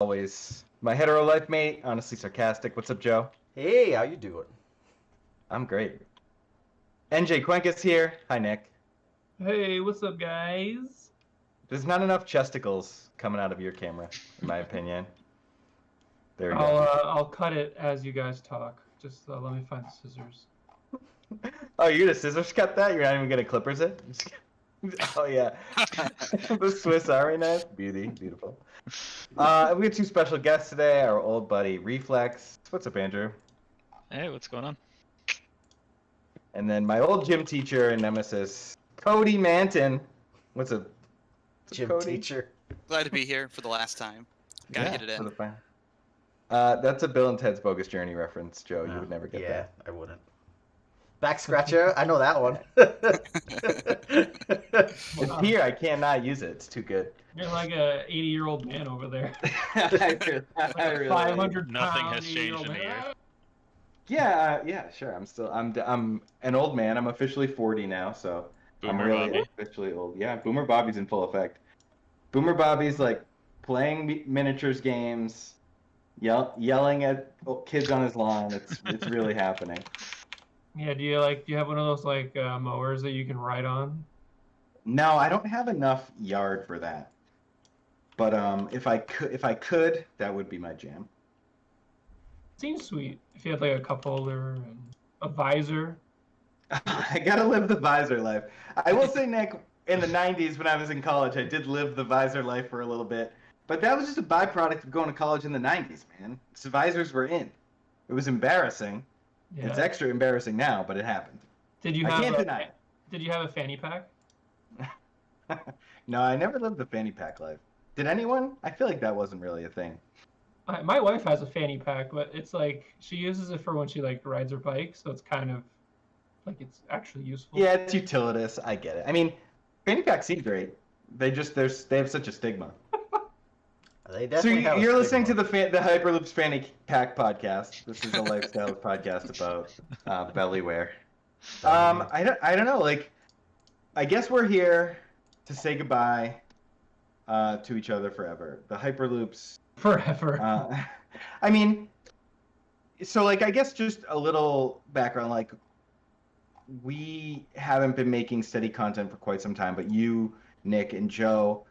always, my hetero life mate, honestly sarcastic. What's up, Joe? Hey, how you doing? I'm great. NJ Quenkus here. Hi, Nick. Hey, what's up, guys? There's not enough chesticles coming out of your camera, in my opinion. There we I'll cut it as you guys talk. Just let me find the scissors. go. Oh, you're gonna scissors cut that? You're not even gonna clippers it? Oh yeah, the Swiss Army knife, beautiful. We have two special guests today. Our old buddy Reflex. What's up, Andrew? Hey, what's going on? And then my old gym teacher and nemesis, Cody Manton. What's up, Gym Cody? teacher. Glad to be here for the last time. Gotta get it for in. the fun. That's a Bill and Ted's Bogus Journey reference, Joe. You would never get Yeah, that. I wouldn't. Back scratcher, I know that one. It's here. I cannot use it. It's too good. You're like a 80-year-old man over there. I really 500 Nothing pound has changed 80-year-old in a man. year. Yeah, sure. I'm an old man. I'm officially 40 now, so I'm Boomer really Bobby. officially old. Yeah, Boomer Bobby's in full effect. Boomer Bobby's like playing miniatures games, yelling at kids on his lawn. It's really happening. Yeah, do you have one of those like mowers that you can ride on? No, I don't have enough yard for that. But if I could, that would be my jam. Seems sweet. If you had like a cup holder and a visor. I gotta live the visor life. I will say, Nick, in the 90s when I was in college, I did live the visor life for a little bit. But that was just a byproduct of going to college in the 90s, man. So visors were in. It was embarrassing. Yeah. It's extra embarrassing now, but it happened. Did you I have can't a, deny it. Did you have a fanny pack? No, I never lived the fanny pack life. Did anyone? I feel like that wasn't really a thing. My wife has a fanny pack, but it's like she uses it for when she like rides her bike, so it's kind of like it's actually useful. Yeah, it's utilitous. I get it. I mean, fanny packs seem great. They have such a stigma. They So definitely have a you're listening to stigma. the Hyperloops Fanny Pack podcast. This is a lifestyle podcast about bellywear. I don't know. Like, I guess we're here to say goodbye to each other forever. The Hyperloops. Forever. I mean, so like I guess just a little background. Like, we haven't been making steady content for quite some time, but you, Nick, and Joe.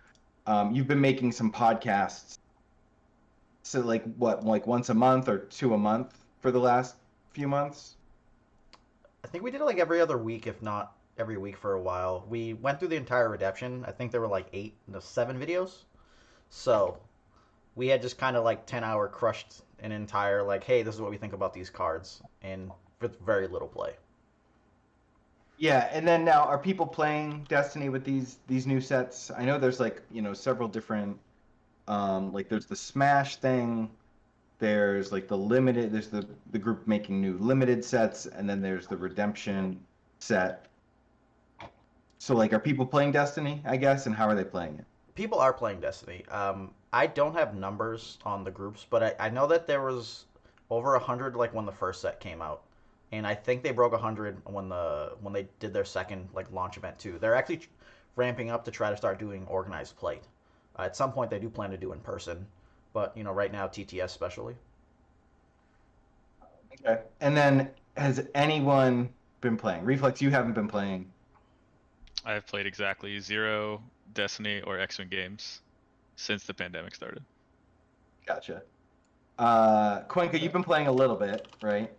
You've been making some podcasts, so like what, like once a month or two a month for the last few months? I think we did it like every other week, if not every week for a while. We went through the entire redemption. I think there were like 7 videos. So we had just kind of like 10-hour crushed an entire like, hey, this is what we think about these cards, and with very little play. Yeah, and then now are people playing Destiny with these new sets? I know there's like, several different like there's the Smash thing, there's like there's the group making new limited sets, and then there's the Redemption set. So like are people playing Destiny, I guess, and how are they playing it? People are playing Destiny. I don't have numbers on the groups, but I know that there was over 100 like when the first set came out. And I think they broke 100 when they did their second like launch event too. They're actually ramping up to try to start doing organized play. At some point, they do plan to do in person, but right now TTS especially. Okay. And then has anyone been playing? Reflex, you haven't been playing. I've played exactly 0 Destiny or X-Wing games since the pandemic started. Gotcha. Cuenca, you've been playing a little bit, right?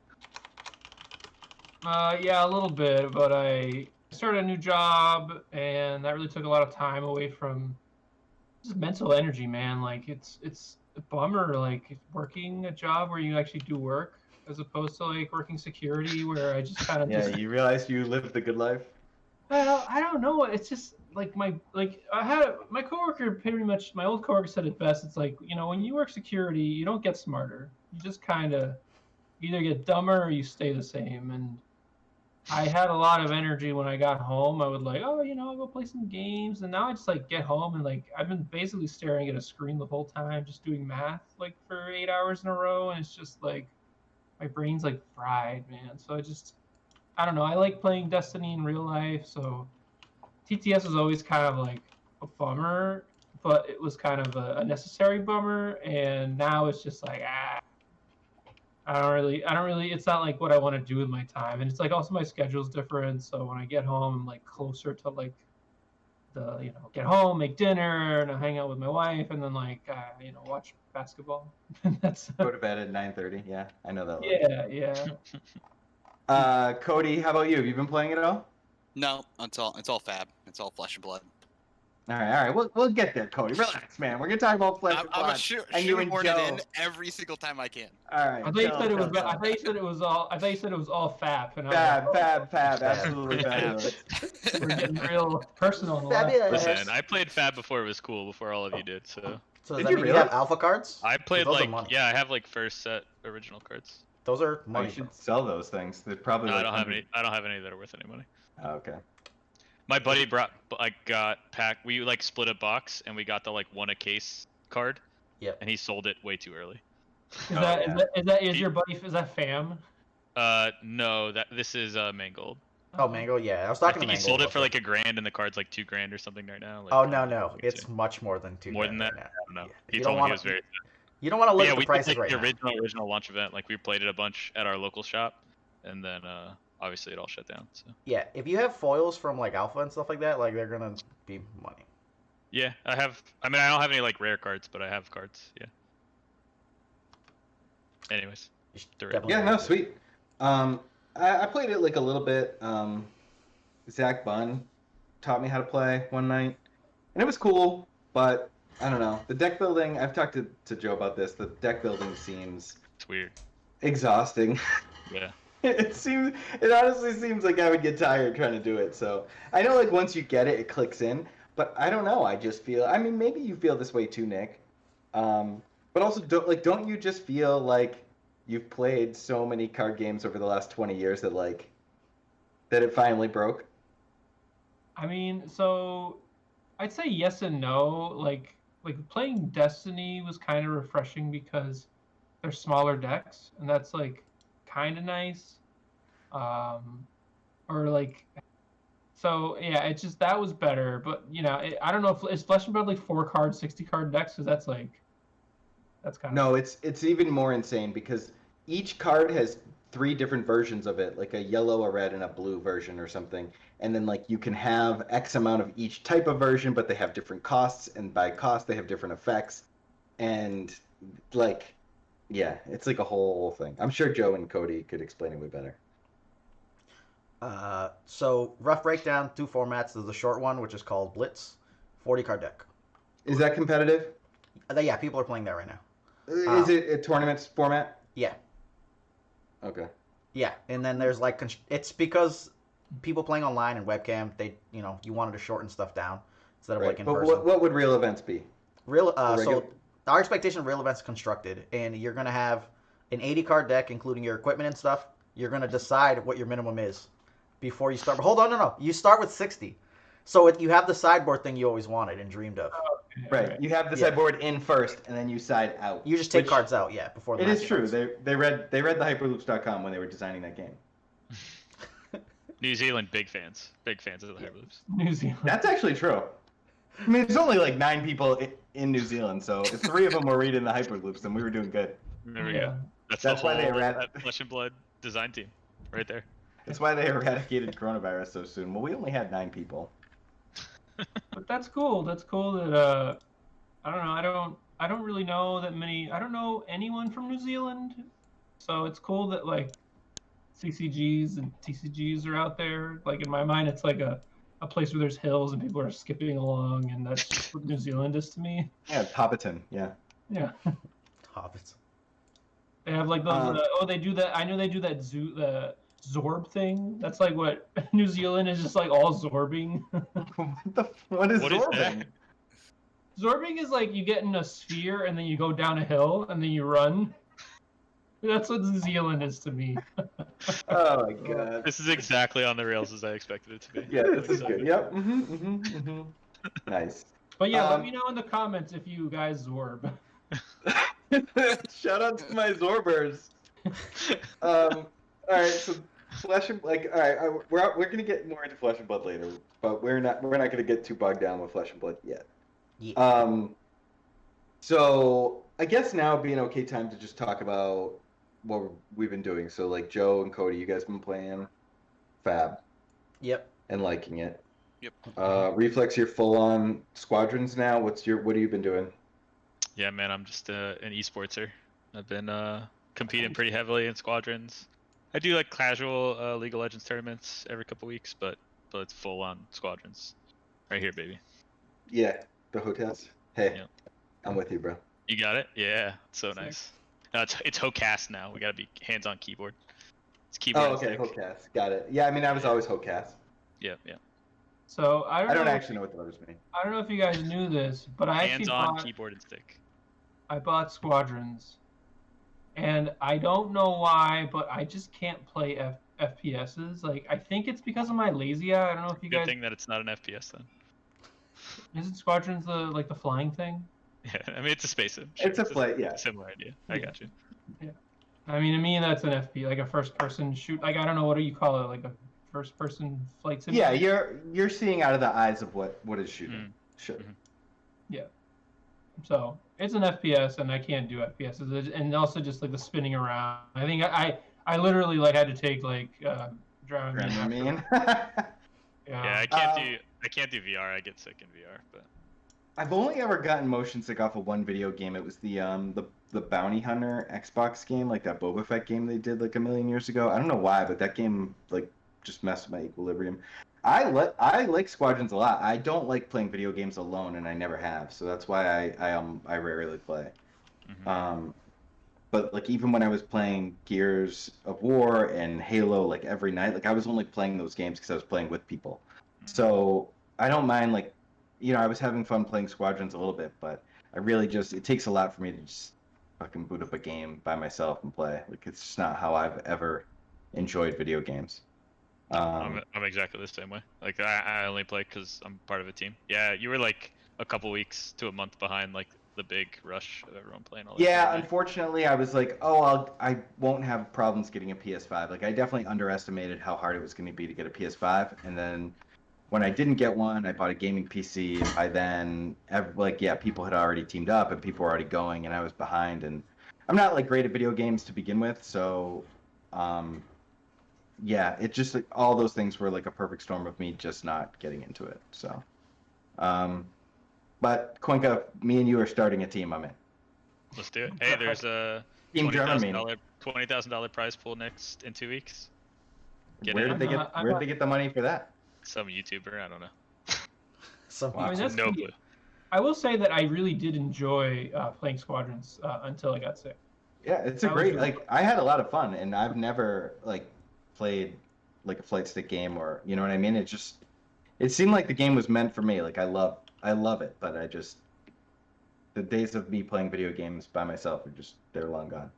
Yeah, a little bit, but I started a new job, and that really took a lot of time away from just mental energy, man. Like it's a bummer, like working a job where you actually do work, as opposed to like working security, where I just kind of Yeah, you realize you live the good life. Well, I don't know. It's just like my coworker pretty much. My old coworker said it best. It's like when you work security, you don't get smarter. You just kind of either get dumber or you stay the same. And I had a lot of energy when I got home. I would like, I'll go play some games. And now I just like get home and like I've been basically staring at a screen the whole time, just doing math like for 8 hours in a row. And it's just like my brain's like fried, man. So I don't know. I like playing Destiny in real life. So TTS was always kind of like a bummer. but it was kind of a necessary bummer. And now it's just like, I don't really. It's not like what I want to do with my time, and it's like also my schedule's different. So when I get home, I'm like closer to like get home, make dinner, and I hang out with my wife, and then like watch basketball. That's Go to bed at 9:30. Yeah, I know that. yeah. Cody, how about you? Have you been playing it at all? No, it's all fab. It's all flesh and blood. All right. We'll get there, Cody. Relax, man. We're gonna talk about flesh and I'm blood. a And you and shoehorn Joe. it in every single time I can. All right. I thought you said it was. I thought you said it was all. I thought you said it was all fap. And I was Fab. Absolutely fabulous. like, we're getting real personal. Fabulous. Listen, I played Fab before it was cool, before all of you did. So So Did does that you mean really? you have alpha cards? I played those are like money. I have like first set original cards. Those are Oh, money. you should sell those things. They're probably. No, like I don't have 100. any. I don't have any that are worth any money. Oh, okay. My buddy got pack. We like split a box and we got the like one a case card. Yep. And he sold it way too early. Is your buddy? Is that fam? No, this is Mangold. Oh, Mango, yeah. I was I talking think to he Mango. sold it about for that. like $1,000 and the card's like $2,000 or something right now. Like, Oh no, it's much more than two. more than that. right I don't now. know. Yeah. He You told don't me he wanna- was very. You don't want to look Yeah, at the we did prices like right the now. original launch event. Like we played it a bunch at our local shop, and then obviously it all shut down. So Yeah, if you have foils from like alpha and stuff like that, like they're gonna be money. yeah, I have. I mean, I don't have any like rare cards, but I have cards. Yeah. Anyways, You should Direct. definitely Yeah, do no, it. sweet. I played it like a little bit. Zach Bunn taught me how to play one night, and it was cool. But I don't know. The deck building. I've talked to Joe about this. The deck building seems it's weird. exhausting. Yeah. It honestly seems like I would get tired trying to do it. So I know like once you get it, it clicks in. But I don't know. I just feel. I mean, maybe you feel this way too, Nick. But also, don't you just feel like you've played so many card games over the last 20 years that it finally broke? I mean, so I'd say yes and no. Like playing Destiny was kind of refreshing because they're smaller decks, and that's like kind of nice. Or like, so yeah, it's just that was better. But I don't know if is Flesh and Blood like 4-card, 60-card decks, because that's kind of No, it's even more insane because each card has 3 different versions of it, like a yellow, a red, and a blue version or something. And then like you can have X amount of each type of version, but they have different costs, and by cost they have different effects. And like, yeah, it's like a whole thing. I'm sure Joe and Cody could explain it way better. So rough breakdown: 2 formats. There's the short one, which is called Blitz, 40-card deck. Is that competitive? Yeah, people are playing that right now. Is it a tournament format? Yeah, Okay. yeah. And then there's like it's because people playing online and webcam, they you wanted to shorten stuff down instead of Right. like in But person. what would real events be? Real regular- so our expectation of real events constructed, and you're gonna have an 80-card deck, including your equipment and stuff. You're gonna decide what your minimum is before you start. But hold on, no. You start with 60, so you have the sideboard thing you always wanted and dreamed of. Right. You have the Yeah. sideboard in first, and then you side out. You just take Which- cards out, yeah, before the It match is true. starts. They read the Hyperloops.com when they were designing that game. New Zealand big fans of the Hyperloops. New Zealand. That's actually true. I mean, there's only like 9 people in New Zealand, so if 3 of them were reading the Hyperloops, then we were doing good. There we Yeah. go. That's That's the why they whole eradicated. Flesh and Blood design team, right there. That's why they eradicated coronavirus so soon. Well, we only had 9 people. But that's cool. That's cool that I don't know. I don't really know that many. I don't know anyone from New Zealand, so it's cool that like CCGs and TCGs are out there. Like in my mind, it's like a place where there's hills and people are skipping along, and that's just what New Zealand is to me. Yeah, Hobbiton. Yeah. Yeah, Hobbits. they have like those. They do that. I know they do that the Zorb thing. That's like what New Zealand is, just like all Zorbing. What is What is Zorbing? that? Zorbing is like you get in a sphere and then you go down a hill and then you run. That's what New Zealand is to me. Oh my god. This is exactly on the rails as I expected it to be. Yeah, this is So- good. Yep. Nice. But yeah, let Um, me know in the comments if you guys Zorb. Shout out to my Zorbers. All right, so Flesh and all right, we're gonna get more into Flesh and Blood later, but we're not gonna get too bogged down with Flesh and Blood yet. Yeah. So I guess now would be an okay time to just talk about what we've been doing. So like Joe and Cody, you guys been playing Fab Yep. and liking it. Yep. Reflex, you're full on squadrons now. What have you been doing? Yeah, man, I'm just an esportser. I've been competing pretty heavily in squadrons. I do like casual League of Legends tournaments every couple weeks, but it's full on squadrons. Right here, baby. Yeah, the hotels. Hey, Yeah. I'm with you, bro. You got it? Yeah, it's so Sick. nice. No, it's Hocast now. We gotta be hands on keyboard. It's keyboard Oh, and okay, stick. Hocast. Got it. Yeah, I mean, I was always Hocast. Yeah, yeah. So I I don't know. actually know what the others mean. I don't know if you guys knew this, but I actually Hands on bought. keyboard and stick. I bought Squadrons, and I don't know why, but I just can't play FPSs. Like I think it's because of my lazy eye. I don't know if you Good guys. thing that it's not an FPS then. Isn't Squadrons the flying thing? Yeah, I mean it's a space sim. It's a play, yeah. Similar idea. I got you. I mean, to me, that's an FP, like a first-person shoot. Like I don't know what do you call it, like a first-person flight sim. Yeah, you're seeing out of the eyes of what is shooting. Sure. So it's an FPS, and I can't do FPSs, and also just like the spinning around. I think I literally like had to take like Dramamine. Yeah, I can't do VR. I get sick in VR, but I've only ever gotten motion sick off of one video game. It was the Bounty Hunter Xbox game, like that Boba Fett game they did like a million years ago. I don't know why, but that game like just messed with my equilibrium. I like Squadrons a lot. I don't like playing video games alone, and I never have. So that's why I rarely play. But like even when I was playing Gears of War and Halo, like every night, like I was only playing those games because I was playing with people. So I don't mind like, I was having fun playing Squadrons a little bit, but I really it takes a lot for me to just fucking boot up a game by myself and play. Like it's just not how I've ever enjoyed video games. I'm exactly the same way. Like I only play because I'm part of a team. Yeah, you were like a couple weeks to a month behind like the big rush of everyone playing all that. Yeah, unfortunately, I was like, I won't have problems getting a PS5. Like I definitely underestimated how hard it was going to be to get a PS5, and then when I didn't get one, I bought a gaming PC. And by then, people had already teamed up and people were already going, and I was behind. And I'm not like great at video games to begin with, so yeah, it just like, all those things were like a perfect storm of me just not getting into it. So, but Cuenca, me and you are starting a team. I'm in. Let's do it. Hey, there's a Team $20,000 prize pool in 2 weeks. Where did they get the money for that? Some YouTuber, I don't know. I mean, No clue. I will say that I really did enjoy playing Squadrons until I got sick. Yeah, it's a great like I had a lot of fun, and I've never like played like a flight stick game, or you know what I mean. It seemed like the game was meant for me. Like I love it, but the days of me playing video games by myself they're long gone.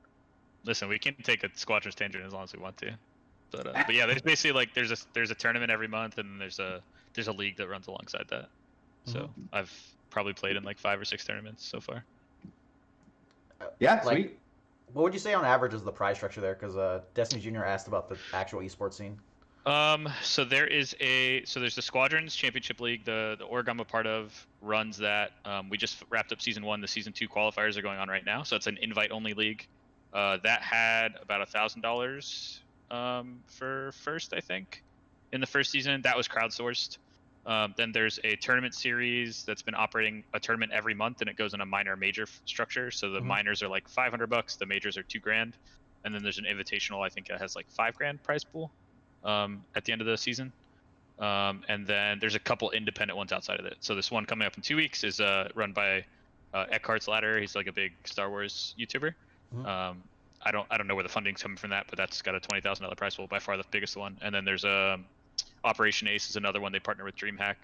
Listen, we can take a Squadrons tangent as long as we want to. But yeah, there's basically like there's a tournament every month, and there's a league that runs alongside that. So I've probably played in like 5 or 6 tournaments so far. Yeah, Like, sweet. What would you say on average is the prize structure there? Because Destiny Junior asked about the actual esports scene. So there's the Squadrons Championship League. The org I'm a part of runs that. We just wrapped up season 1. The season 2 qualifiers are going on right now. So it's an invite only league. That had about $1,000 for first, I think, in the first season. That was crowdsourced. Then there's a tournament series that's been operating a tournament every month, and it goes in a minor major structure. So the minors are like $500, the majors are $2,000, and then there's an invitational. I think it has like $5,000 prize pool at the end of the season. And then there's a couple independent ones outside of it. So this one coming up in 2 weeks is run by Eckhart's Ladder. He's like a big Star Wars YouTuber. I don't know where the funding's coming from that, but that's got a $20,000 prize pool, by far the biggest one. And then there's Operation Ace is another one. They partner with DreamHack.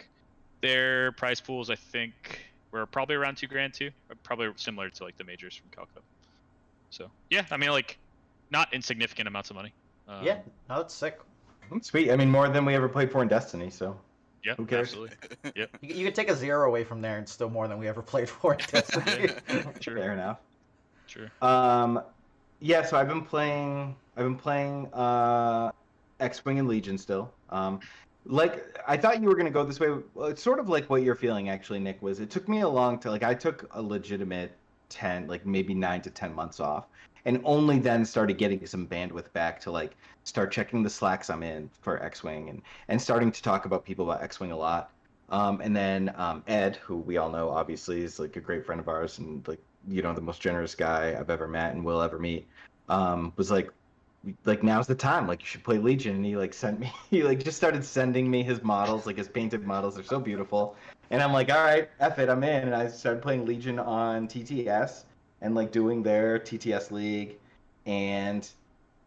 Their prize pools, I think, were probably around $2,000 too, probably similar to like the majors from Calco. So yeah, I mean like not insignificant amounts of money. Yeah, no, that's sick. Sweet. I mean, more than we ever played for in Destiny. So yeah, who cares? Absolutely. Yep. You could take a 0 away from there and still more than we ever played for in Destiny. True. Fair enough. True. Yeah. So I've been playing X-Wing and Legion still. like I thought you were gonna go this way. Well, it's sort of like what you're feeling actually, Nick. Was it took me a long to like I took a legitimate 10, like maybe 9 to 10 months off, and only then started getting some bandwidth back to like start checking the slacks I'm in for X-wing and starting to talk about people about X-wing a lot. And then Ed, who we all know obviously is like a great friend of ours and like the most generous guy I've ever met and will ever meet, was like now's the time, like you should play Legion. And he like sent me he like just started sending me his models, like his painted models. They're so beautiful. And I'm like, all right, F it, I'm in. And I started playing Legion on TTS and like doing their TTS league. And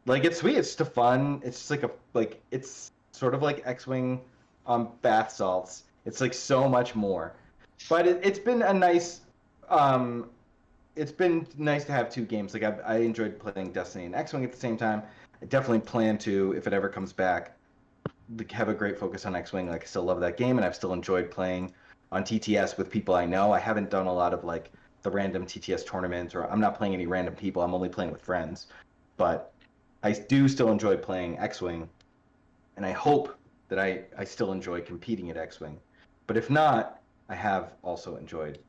like it's sweet, it's just a fun, it's just like it's sort of like X-Wing bath salts. It's like so much more. But it's been a nice it's been nice to have two games. Like I enjoyed playing Destiny and X-Wing at the same time. I definitely plan to, if it ever comes back, have a great focus on X-Wing. Like I still love that game, and I've still enjoyed playing on TTS with people I know. I haven't done a lot of like the random TTS tournaments, or I'm not playing any random people. I'm only playing with friends. But I do still enjoy playing X-Wing, and I hope that I still enjoy competing at X-Wing. But if not, I have also enjoyed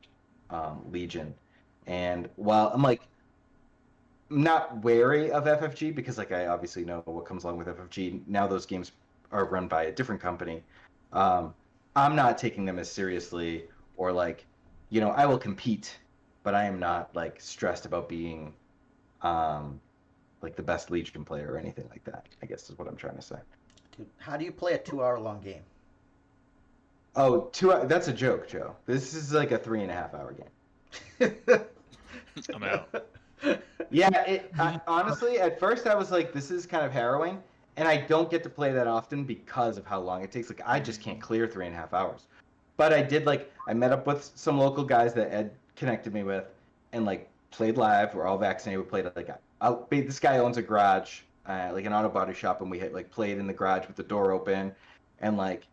Legion. And while I'm like not wary of FFG because like I obviously know what comes along with FFG, now those games are run by a different company. I'm not taking them as seriously or like, I will compete, but I am not like stressed about being like the best Legion player or anything like that, I guess is what I'm trying to say. Dude, how do you play a 2 hour long game? Oh, that's a joke, Joe. This is like a 3.5 hour game. I'm out. Yeah, honestly, at first I was like, this is kind of harrowing, and I don't get to play that often because of how long it takes. Like, I just can't clear 3.5 hours. But I did, like, I met up with some local guys that Ed connected me with, and, like, played live. We're all vaccinated. We played, like, this guy owns a garage, like an auto body shop, and we had, like, played in the garage with the door open, and, like,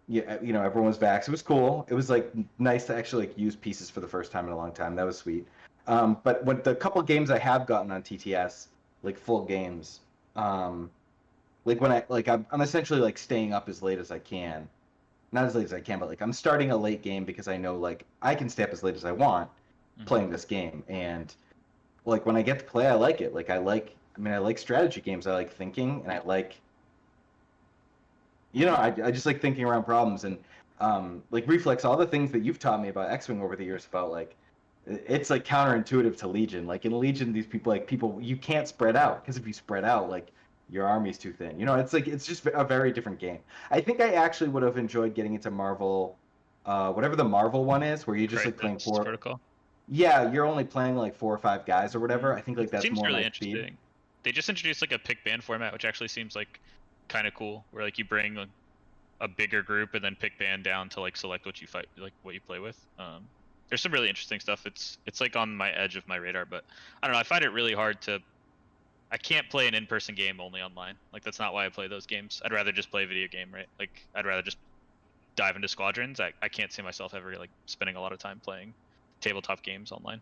yeah, everyone was vaxxed. It was cool. It was like nice to actually like use pieces for the first time in a long time. That was sweet. But with the couple games I have gotten on TTS, like full games, like when I'm essentially like staying up as late as I can, not as late as I can, but like I'm starting a late game because I know like I can stay up as late as I want playing this game, and like when I get to play, I like it. Like I like strategy games. I like thinking, and I like. I just like thinking around problems and like Reflex, all the things that you've taught me about X-Wing over the years about like it's like counterintuitive to Legion. Like in Legion, these people you can't spread out because if you spread out, like your army's too thin. It's like it's just a very different game. I think I actually would have enjoyed getting into Marvel, whatever the Marvel one is, where you just like playing four. Protocol. Yeah, you're only playing like 4 or 5 guys or whatever. I think like that's Seems more really my interesting. speed. They just introduced like a pick ban format, which actually seems like kind of cool, where like you bring a bigger group and then pick band down to like select what you fight, like what you play with. There's some really interesting stuff. It's like on my edge of my radar, but I don't know. I find it really hard to. I can't play an in-person game only online. Like that's not why I play those games. I'd rather just play a video game, right? Like I'd rather just dive into squadrons. I can't see myself ever like spending a lot of time playing tabletop games online.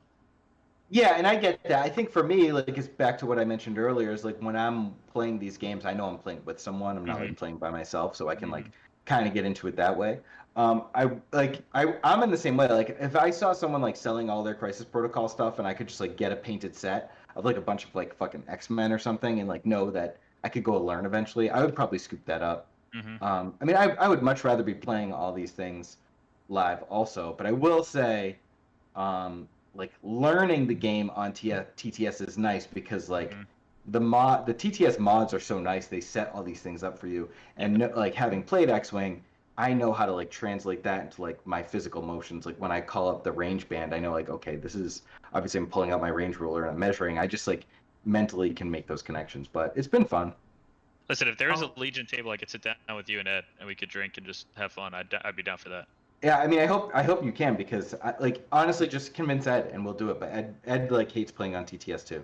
Yeah, and I get that. I think for me, like it's back to what I mentioned earlier, is like when I'm playing these games, I know I'm playing with someone. I'm not like playing by myself, so I can like kind of get into it that way. I'm in the same way. Like if I saw someone like selling all their Crisis Protocol stuff, and I could just like get a painted set of like a bunch of like fucking X-Men or something, and like know that I could go learn eventually, I would probably scoop that up. I would much rather be playing all these things live also, but I will say. Like learning the game on TTS is nice because like the TTS mods are so nice. They set all these things up for you, and like having played X-Wing, I know how to like translate that into like my physical motions. Like when I call up the range band, I know like okay, this is obviously I'm pulling out my range ruler and I'm measuring. I just like mentally can make those connections, but it's been fun. Listen, if there was a Legion table, I could sit down with you and Ed, and we could drink and just have fun. I'd be down for that. Yeah, I mean, I hope you can because like honestly, just convince Ed and we'll do it. But Ed like hates playing on TTS too.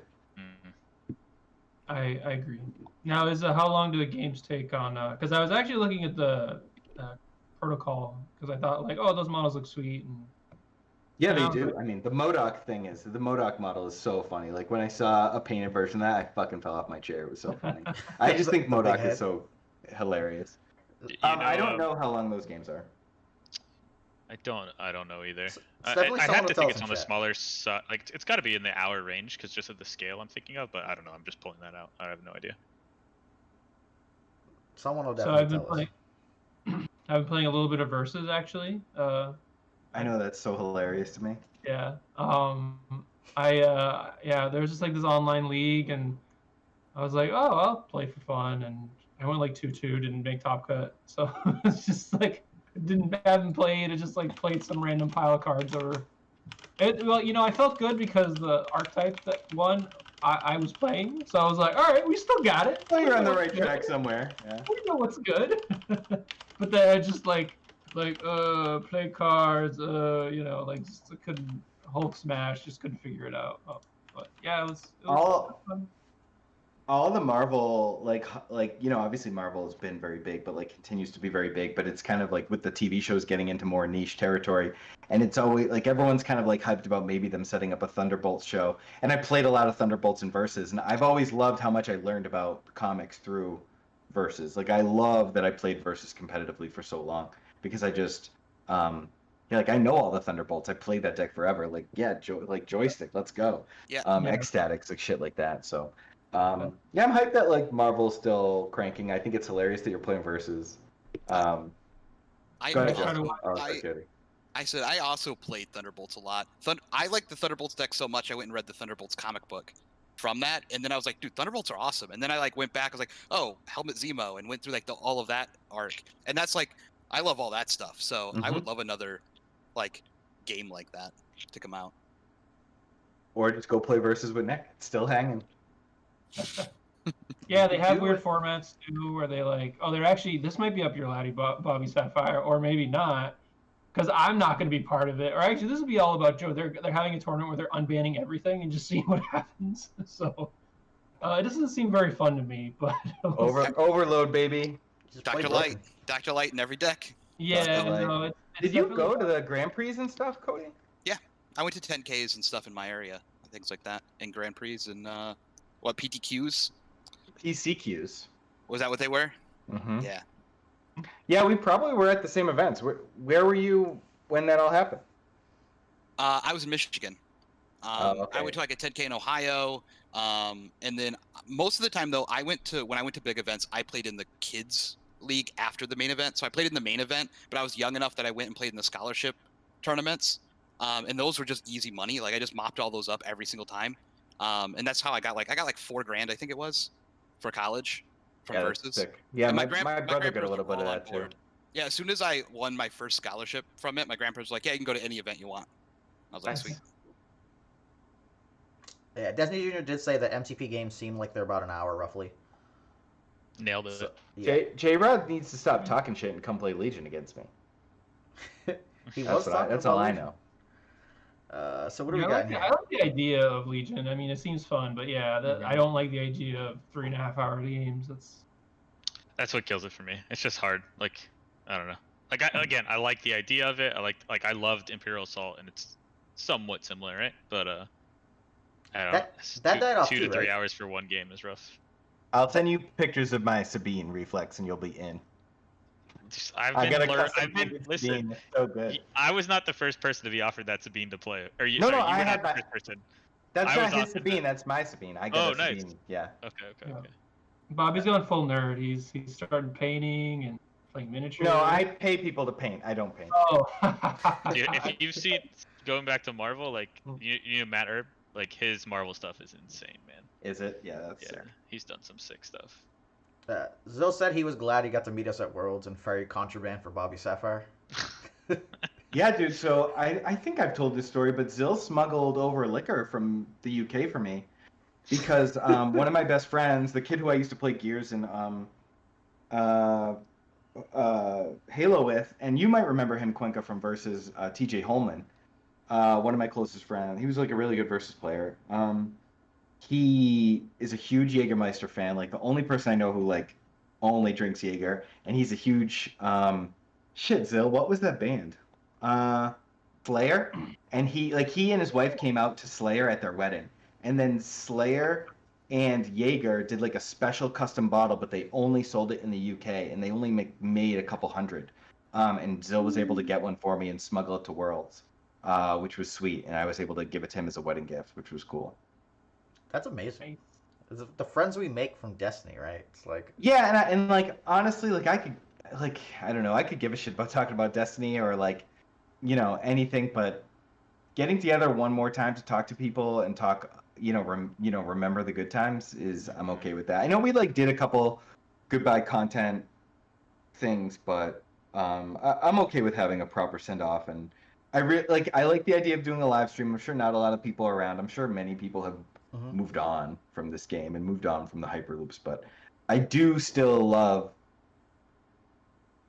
I agree. Now, how long do games take on? Because I was actually looking at the protocol because I thought like, oh, those models look sweet. And yeah, they do. I mean, the MODOK model is so funny. Like when I saw a painted version of that, I fucking fell off my chair. It was so funny. I just think MODOK is so hilarious. I don't know how long those games are. I don't know either. It's I definitely someone have to to tell think us it's in on the chat. smaller side. Like it's got to be in the hour range because just of the scale I'm thinking of. But I don't know. I'm just pulling that out. I have no idea. Someone will So definitely I've been tell us. playing. I've been playing a little bit of Versus actually. I know that's so hilarious to me. Yeah. Yeah, there was just like this online league, and I was like, oh, I'll play for fun, and I went like 2-2, didn't make top cut, so it's just like haven't played. I just like played some random pile of cards over. Well, I felt good because the archetype that won, I was playing, so I was like, all right, we still got it. Well, you're We on know the what's right good. track somewhere. Yeah. We know what's good. But then I just like play cards, just I couldn't Hulk smash, just couldn't figure it out. But yeah, it was fun. All the Marvel, obviously Marvel has been very big, but like continues to be very big. But it's kind of like with the TV shows getting into more niche territory, and it's always like everyone's kind of like hyped about maybe them setting up a Thunderbolts show. And I played a lot of Thunderbolts and Versus, and I've always loved how much I learned about comics through Versus. Like I love that I played Versus competitively for so long because I just, like I know all the Thunderbolts. I played that deck forever. Like yeah, joystick, let's go. Yeah. Yeah. Ecstatics, like shit like that. So. Yeah, I'm hyped that like Marvel's still cranking. I think it's hilarious that you're playing Versus. I Go ahead, try Joe. to- Oh, sorry, Jody. I said I also played Thunderbolts a lot. I like the Thunderbolts deck so much I went and read the Thunderbolts comic book from that, and then I was like, dude, Thunderbolts are awesome. And then I like went back, I was like, oh, Helmet Zemo, and went through like all of that arc. And that's like, I love all that stuff. So I would love another like game like that to come out. Or just go play Versus with Nick. It's still hanging. Yeah, they have Do weird it. formats too, where they like, oh, they're actually this might be up your laddie, Bobby Sapphire, or maybe not, because I'm not going to be part of it. Or actually, this will be all about Joe. They're having a tournament where they're unbanning everything and just seeing what happens. So it doesn't seem very fun to me, but Overload, baby. Just play Dr. Light in every deck. yeah, Like- no, it's Did you definitely go to the Grand Prix and stuff, Cody? I went to 10Ks and stuff in my area, things like that, and Grand Prix and PTQs. PCQs. Was that what they were? Mm-hmm. Yeah. Yeah, we probably were at the same events. Where were you when that all happened? I was in Michigan. Okay. I went to like a 10K in Ohio. And then most of the time though, when I went to big events, I played in the kids league after the main event. So I played in the main event, but I was young enough that I went and played in the scholarship tournaments. And those were just easy money. Like I just mopped all those up every single time. And that's how I got like $4,000, I think it was, for college from Yeah, that's Versus. sick. Yeah, And my my brother got a grandparents little were bit of all on that too. board. Yeah, as soon as I won my first scholarship from it, my grandparents was like, "Yeah, you can go to any event you want." I was like, Nice. "Sweet." Yeah, Destiny Junior did say that MCP games seem like they're about an hour roughly. Nailed it. So, yeah. J-Rod needs to stop talking shit and come play Legion against me. He That's was talking that's all about I Legion. know. So what do Yeah, we I got like, here? I like the idea of Legion. I mean, it seems fun, but yeah, Mhm. I don't like the idea of 3.5-hour games. That's what kills it for me. It's just hard. Like I don't know. Like I like the idea of it. I loved Imperial Assault, and it's somewhat similar, right? But I don't know. That died off 2 too, to 3 right? hours for one game is rough. I'll send you pictures of my Sabine reflex and you'll be in. I've I been got a learn- custom I've been made listen. Sabine. It's so good. I was not the first person to be offered that Sabine to play. Or you, No, sorry, no, you I were had not the my- first person. That's I not was his offered Sabine. that. That's my Sabine. I got Oh, a nice. Sabine. Yeah. Okay. Yeah. Bobby's going full nerd. He's started painting and playing miniatures. No, I pay people to paint. I don't paint. Oh. Dude, if you've seen going back to Marvel, like you know Matt Erb, like his Marvel stuff is insane, man. Is it? Yeah, that's Yeah, sick. he's done some sick stuff. Zill said he was glad he got to meet us at Worlds and ferry contraband for Bobby Sapphire. Yeah, dude. So I think I've told this story, but Zill smuggled over liquor from the UK for me because one of my best friends, the kid who I used to play Gears and Halo with, and you might remember him, Cuenca, from Versus, TJ Holman, one of my closest friends. He was like a really good Versus player. He is a huge Jägermeister fan, like the only person I know who like only drinks Jaeger, and he's a huge shit. Zill, what was that band? Slayer, and he and his wife came out to Slayer at their wedding, and then Slayer and Jaeger did like a special custom bottle, but they only sold it in the UK, and they only made a couple hundred. And Zill was able to get one for me and smuggle it to Worlds, which was sweet, and I was able to give it to him as a wedding gift, which was cool. That's amazing. The friends we make from Destiny, right? It's like Yeah, and like honestly, like I could, like I don't know, I could give a shit about talking about Destiny or like, anything, but getting together one more time to talk to people and talk, remember the good times I'm okay with that. I know we like did a couple goodbye content things, but I'm okay with having a proper send off, and I like the idea of doing a live stream. I'm sure not a lot of people are around. I'm sure many people have moved on from this game and moved on from the Hyperloops, but I do still love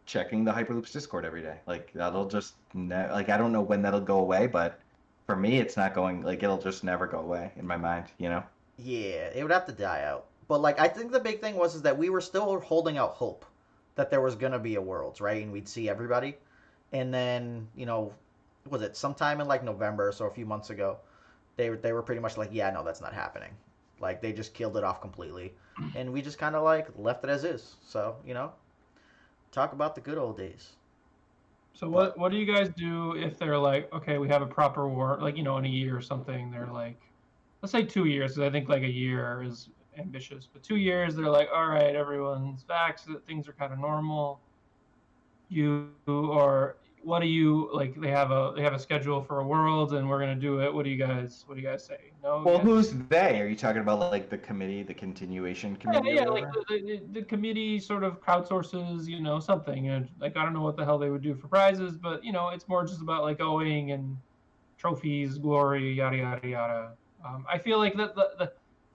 checking the Hyperloops Discord every day. Like that'll just I don't know when that'll go away, but for me it's not going, like it'll just never go away in my mind, Yeah, it would have to die out. But like I think the big thing was that we were still holding out hope that there was gonna be a Worlds, right? And we'd see everybody. And then, was it sometime in like November, so a few months ago, they were pretty much like, yeah, no, that's not happening. Like they just killed it off completely. And we just kind of like left it as is. So, talk about the good old days. So what do you guys do if they're like, okay, we have a proper war, like, in a year or something, they're like, let's say 2 years, because I think like a year is ambitious, but 2 years, they're like, all right, everyone's vaxxed, things are kind of normal. What do you like? They have a schedule for a World, and we're gonna do it. What do you guys say? No. Well, who's they? Are you talking about like the committee, the continuation committee? Yeah, like the committee sort of crowdsources, something. And like I don't know what the hell they would do for prizes, but it's more just about like going and trophies, glory, yada yada yada. I feel like the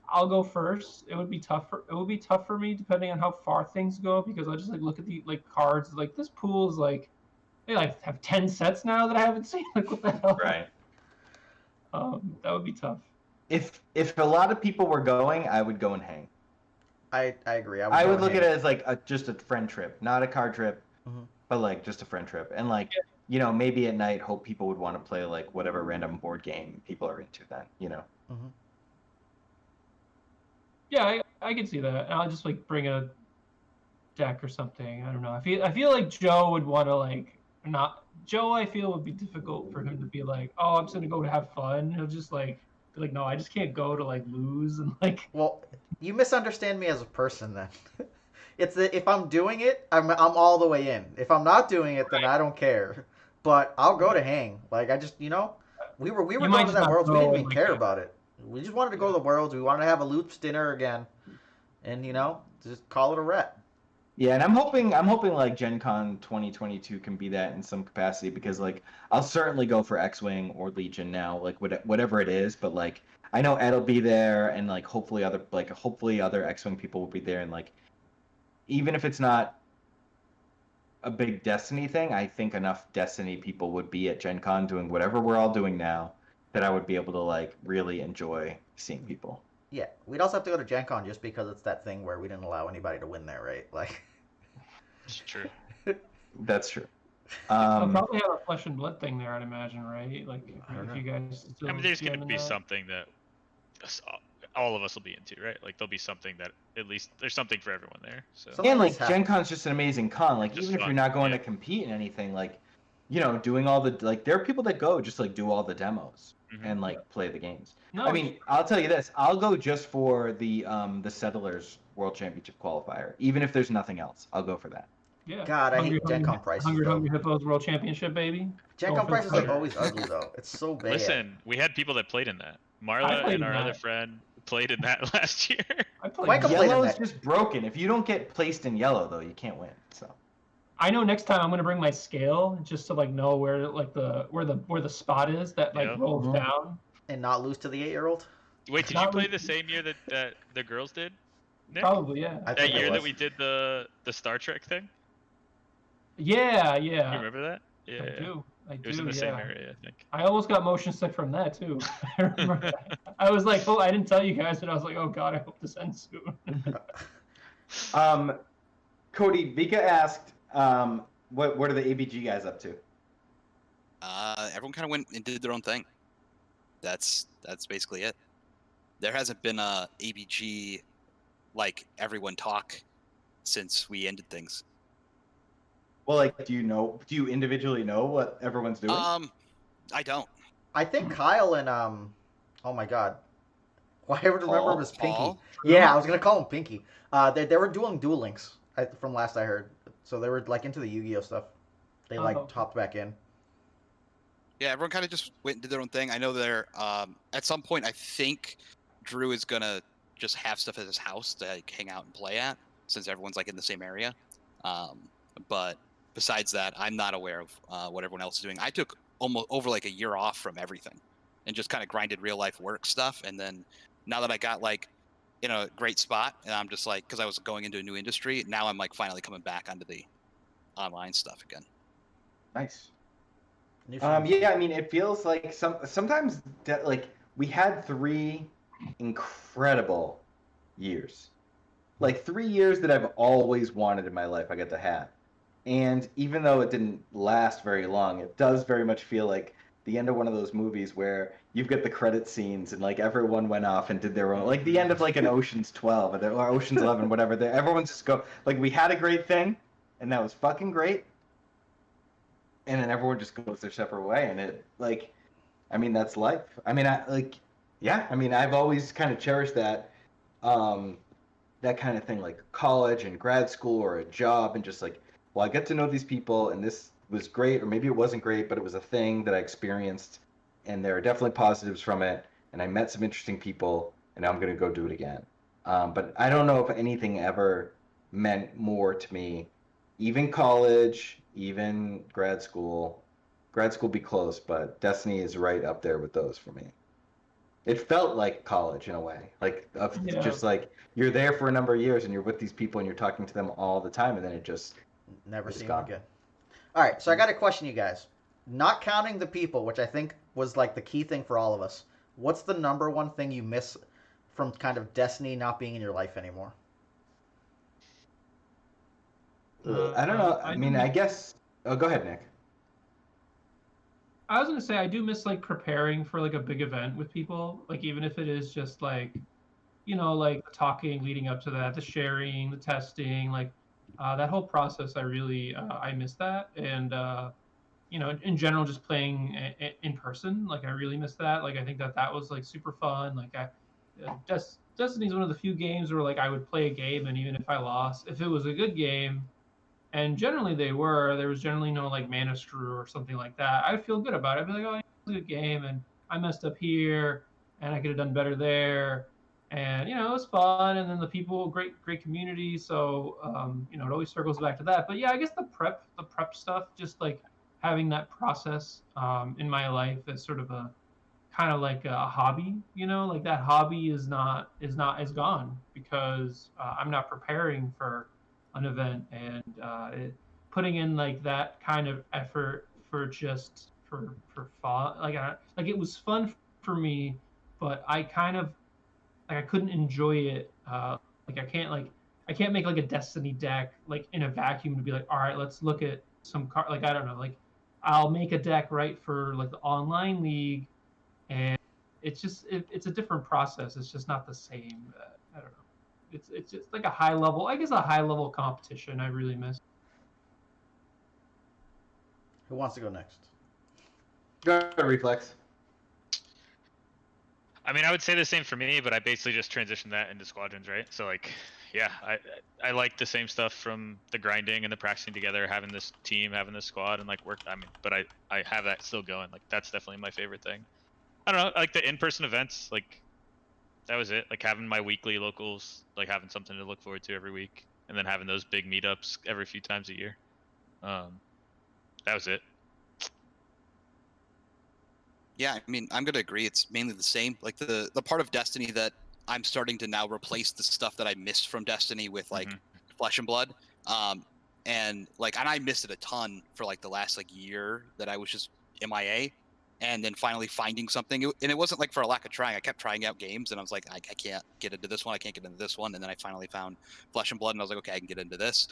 I'll go first. It would be tough for me depending on how far things go, because I just like look at the like cards, like this pool is like they like have 10 sets now that I haven't seen. Like what the hell? Right. That would be tough. If a lot of people were going, I would go and hang. I agree. I would look at it as like just a friend trip, not a card trip, but like just a friend trip. And like, maybe at night, hope people would want to play like whatever random board game people are into then, Yeah, I can see that. I'll just like bring a deck or something. I don't know. I feel like Joe would want to like not Joe. I feel would be difficult for him to be like, oh, I'm just gonna go to have fun. He'll just like be like, no, I just can't go to like lose and like. Well, you misunderstand me as a person then. It's that if I'm doing it, I'm all the way in. If I'm not doing it, then I don't care. But I'll go to hang. Like I just we were going to that Worlds. We didn't even care about it. We just wanted to go to the Worlds. We wanted to have a Loops dinner again, and just call it a rep. Yeah, and I'm hoping like Gen Con 2022 can be that in some capacity, because like I'll certainly go for X-Wing or Legion now, like whatever it is, but like I know Ed'll be there, and like hopefully other X-Wing people will be there, and like even if it's not a big Destiny thing, I think enough Destiny people would be at Gen Con doing whatever we're all doing now that I would be able to like really enjoy seeing people. Yeah, we'd also have to go to Gen Con just because it's that thing where we didn't allow anybody to win there, right? Like, It's true. That's true. They'll probably have a flesh and blood thing there, I'd imagine, right? Like, if you guys. I mean, there's going to be something that all of us will be into, right? Like, there'll be something that at least there's something for everyone there. So. And like Gen Con's just an amazing con. Like, Just even if fun, you're not going yeah. to compete in anything, like, doing all the like, there are people that go just like do all the demos and like play the games. No, I mean, I'll tell you this: I'll go just for the Settlers World Championship qualifier, even if there's nothing else. I'll go for that. Yeah. God, I hate Gen Con prices. Hungry Hippos World Championship, baby. Gen Con prices are always ugly, though. It's so bad. Listen, we had people that played in that. Marla and our other friend played in that last year. Yellow is just broken. If you don't get placed in yellow, though, you can't win. So. I know next time I'm gonna bring my scale just to like know where like where the spot is that like rolls down. And not lose to the 8-year-old? Wait, did you play the same year that the girls did, Nick? Probably, yeah. That year that we did the Star Trek thing? Yeah. You remember that? Yeah. I do. It was in the same area, I think. I almost got motion sick from that, too. I remember that. I was like, oh, I didn't tell you guys, but I was like, oh, God, I hope this ends soon. Cody, Vika asked, what are the ABG guys up to? Everyone kind of went and did their own thing. That's basically it. there hasn't been a ABG like everyone talk since we ended things. Well, like, do you individually know what everyone's doing? I don't. I think Kyle and oh my god, why I would remember him as Pinky. Paul? Yeah, I was gonna call him Pinky. They were doing Duel Links from last I heard, so they were like into the Yu-Gi-Oh stuff. They like Oh. hopped back in. Yeah, everyone kind of just went and did their own thing. I know they're at some point. I think Drew is gonna just have stuff at his house to like, hang out and play at, since everyone's like in the same area. But besides that, I'm not aware of what everyone else is doing. I took almost over like a year off from everything, and just kind of grinded real life work stuff. And then now that I got like in a great spot, and I'm just like, because I was going into a new industry, now I'm like finally coming back onto the online stuff again. Nice. New Yeah, I mean, it feels like sometimes like we had 3 incredible years, like 3 years that I've always wanted in my life. I got to have, and even though it didn't last very long, it does very much feel like the end of one of those movies where you've got the credit scenes and like everyone went off and did their own, like the end of like an Ocean's 12 or Ocean's 11, whatever. Everyone's just go like, we had a great thing, and that was fucking great. And then everyone just goes their separate way, and it like, I mean, that's life. I mean, I mean, I've always kind of cherished that, that kind of thing, like college and grad school or a job, and just like, well, I get to know these people, and this was great, or maybe it wasn't great, but it was a thing that I experienced, and there are definitely positives from it, and I met some interesting people, and now I'm gonna go do it again. But I don't know if anything ever meant more to me, even college, even grad school. Grad school be close, but Destiny is right up there with those for me. It felt like college in a way, like Yeah. just like you're there for a number of years and you're with these people and you're talking to them all the time, and then it just Never It's seen gone. him again. All right, so I got a question, you guys. Not counting the people, which I think was like the key thing for all of us. What's the number one thing you miss from kind of Destiny not being in your life anymore? I don't know. I mean, I guess. Oh, go ahead, Nick. I was gonna say I do miss like preparing for like a big event with people, like even if it is just like, like the talking leading up to that, the sharing, the testing, like that whole process. I really I miss that, and in general, just playing in person, like I really miss that. Like I think that was like super fun. Like Destiny's one of the few games where like I would play a game, and even if I lost, if it was a good game, and generally there was generally no like mana screw or something like that, I'd feel good about it. I'd be like, oh, it was a good game, and I messed up here, and I could have done better there, and it was fun. And then the people, great community. So it always circles back to that. But yeah, I guess the prep stuff, just like having that process in my life as sort of a kind of like a hobby, like that hobby is gone because I'm not preparing for an event, and putting in like that kind of effort for just for fun, like it was fun for me, but I kind of like I couldn't enjoy it. Like I can't make like a Destiny deck like in a vacuum to be like, all right, let's look at some card. Like I don't know, like I'll make a deck right for like the online league, and it's just it's a different process. It's just not the same. I don't know. It's just like a high level competition. I really miss. Who wants to go next? Go ahead, Reflex. I mean, I would say the same for me, but I basically just transitioned that into squadrons, right? So like, yeah, I like the same stuff from the grinding and the practicing together, having this team, having this squad, and like work. I mean, but I have that still going. Like that's definitely my favorite thing. I don't know, like the in-person events, like that was it. Like having my weekly locals, like having something to look forward to every week, and then having those big meetups every few times a year. That was it. Yeah, I mean, I'm gonna agree. It's mainly the same. Like the part of Destiny that I'm starting to now replace the stuff that I missed from Destiny with like Flesh and Blood. And I missed it a ton for like the last like year that I was just MIA, and then finally finding something. And it wasn't like for a lack of trying. I kept trying out games, and I was like, I can't get into this one. I can't get into this one. And then I finally found Flesh and Blood, and I was like, okay, I can get into this.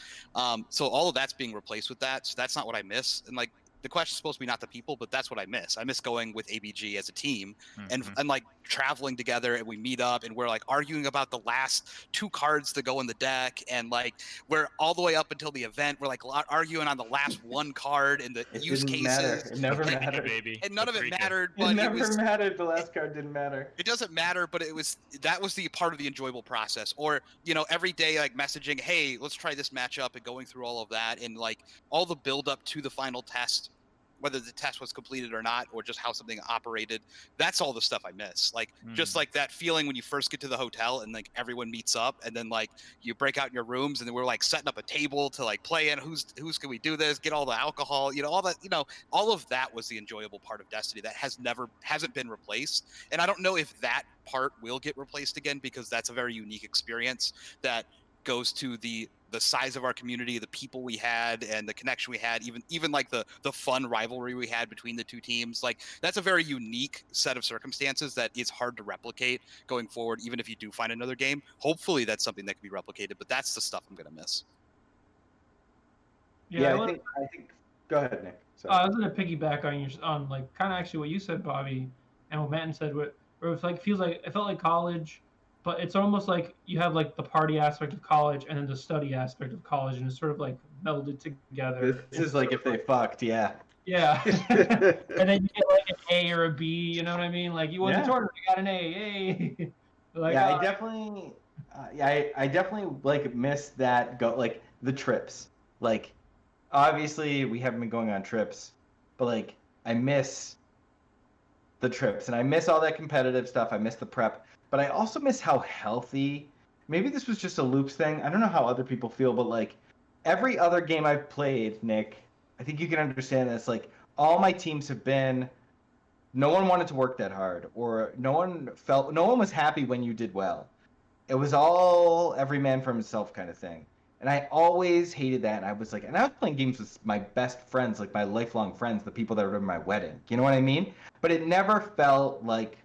So all of that's being replaced with that. So that's not what I miss. And like the question's supposed to be not the people, but that's what I miss. I miss going with ABG as a team and Mhm. and like traveling together, and we meet up and we're like arguing about the last 2 cards to go in the deck, and like we're all the way up until the event. We're like arguing on the last 1 card and the It use didn't matter. cases. It never and, Yeah, mattered. baby. and none of it Paprika. mattered, It but never it was mattered. The last card didn't matter. it doesn't matter, but that was the part of the enjoyable process. Or, every day like messaging, hey, let's try this matchup, and going through all of that, and like all the build up to the final test, whether the test was completed or not, or just how something operated. That's all the stuff I miss. Like just like that feeling when you first get to the hotel and like everyone meets up, and then like you break out in your rooms, and then we're like setting up a table to like play in. Who's can we do this? Get all the alcohol, all that. All of that was the enjoyable part of Destiny that hasn't been replaced. And I don't know if that part will get replaced again, because that's a very unique experience that goes to the size of our community, the people we had, and the connection we had, even like the fun rivalry we had between the 2 teams. Like that's a very unique set of circumstances that is hard to replicate going forward, even if you do find another game. Hopefully that's something that can be replicated, but that's the stuff I'm gonna miss. Yeah, I think. Go ahead, Nick. Sorry. I was gonna piggyback on like kind of actually what you said, Bobby, and what Matt said. Where it felt like college, but it's almost like you have like the party aspect of college and then the study aspect of college, and it's sort of like melded together. This is like if they fucked, yeah. Yeah. And then you get like an A or a B, you know what I mean? Like you won the tournament, you got an A, yay. Like, yeah, I definitely like miss that like the trips. Like obviously we haven't been going on trips, but like I miss the trips, and I miss all that competitive stuff. I miss the prep, but I also miss how healthy. Maybe this was just a Loops thing. I don't know how other people feel, but like every other game I've played, Nick, I think you can understand this. Like all my teams have been, no one wanted to work that hard, or no one was happy when you did well. It was all every man for himself kind of thing. And I always hated that. And I was playing games with my best friends, like my lifelong friends, the people that were at my wedding. You know what I mean? But it never felt like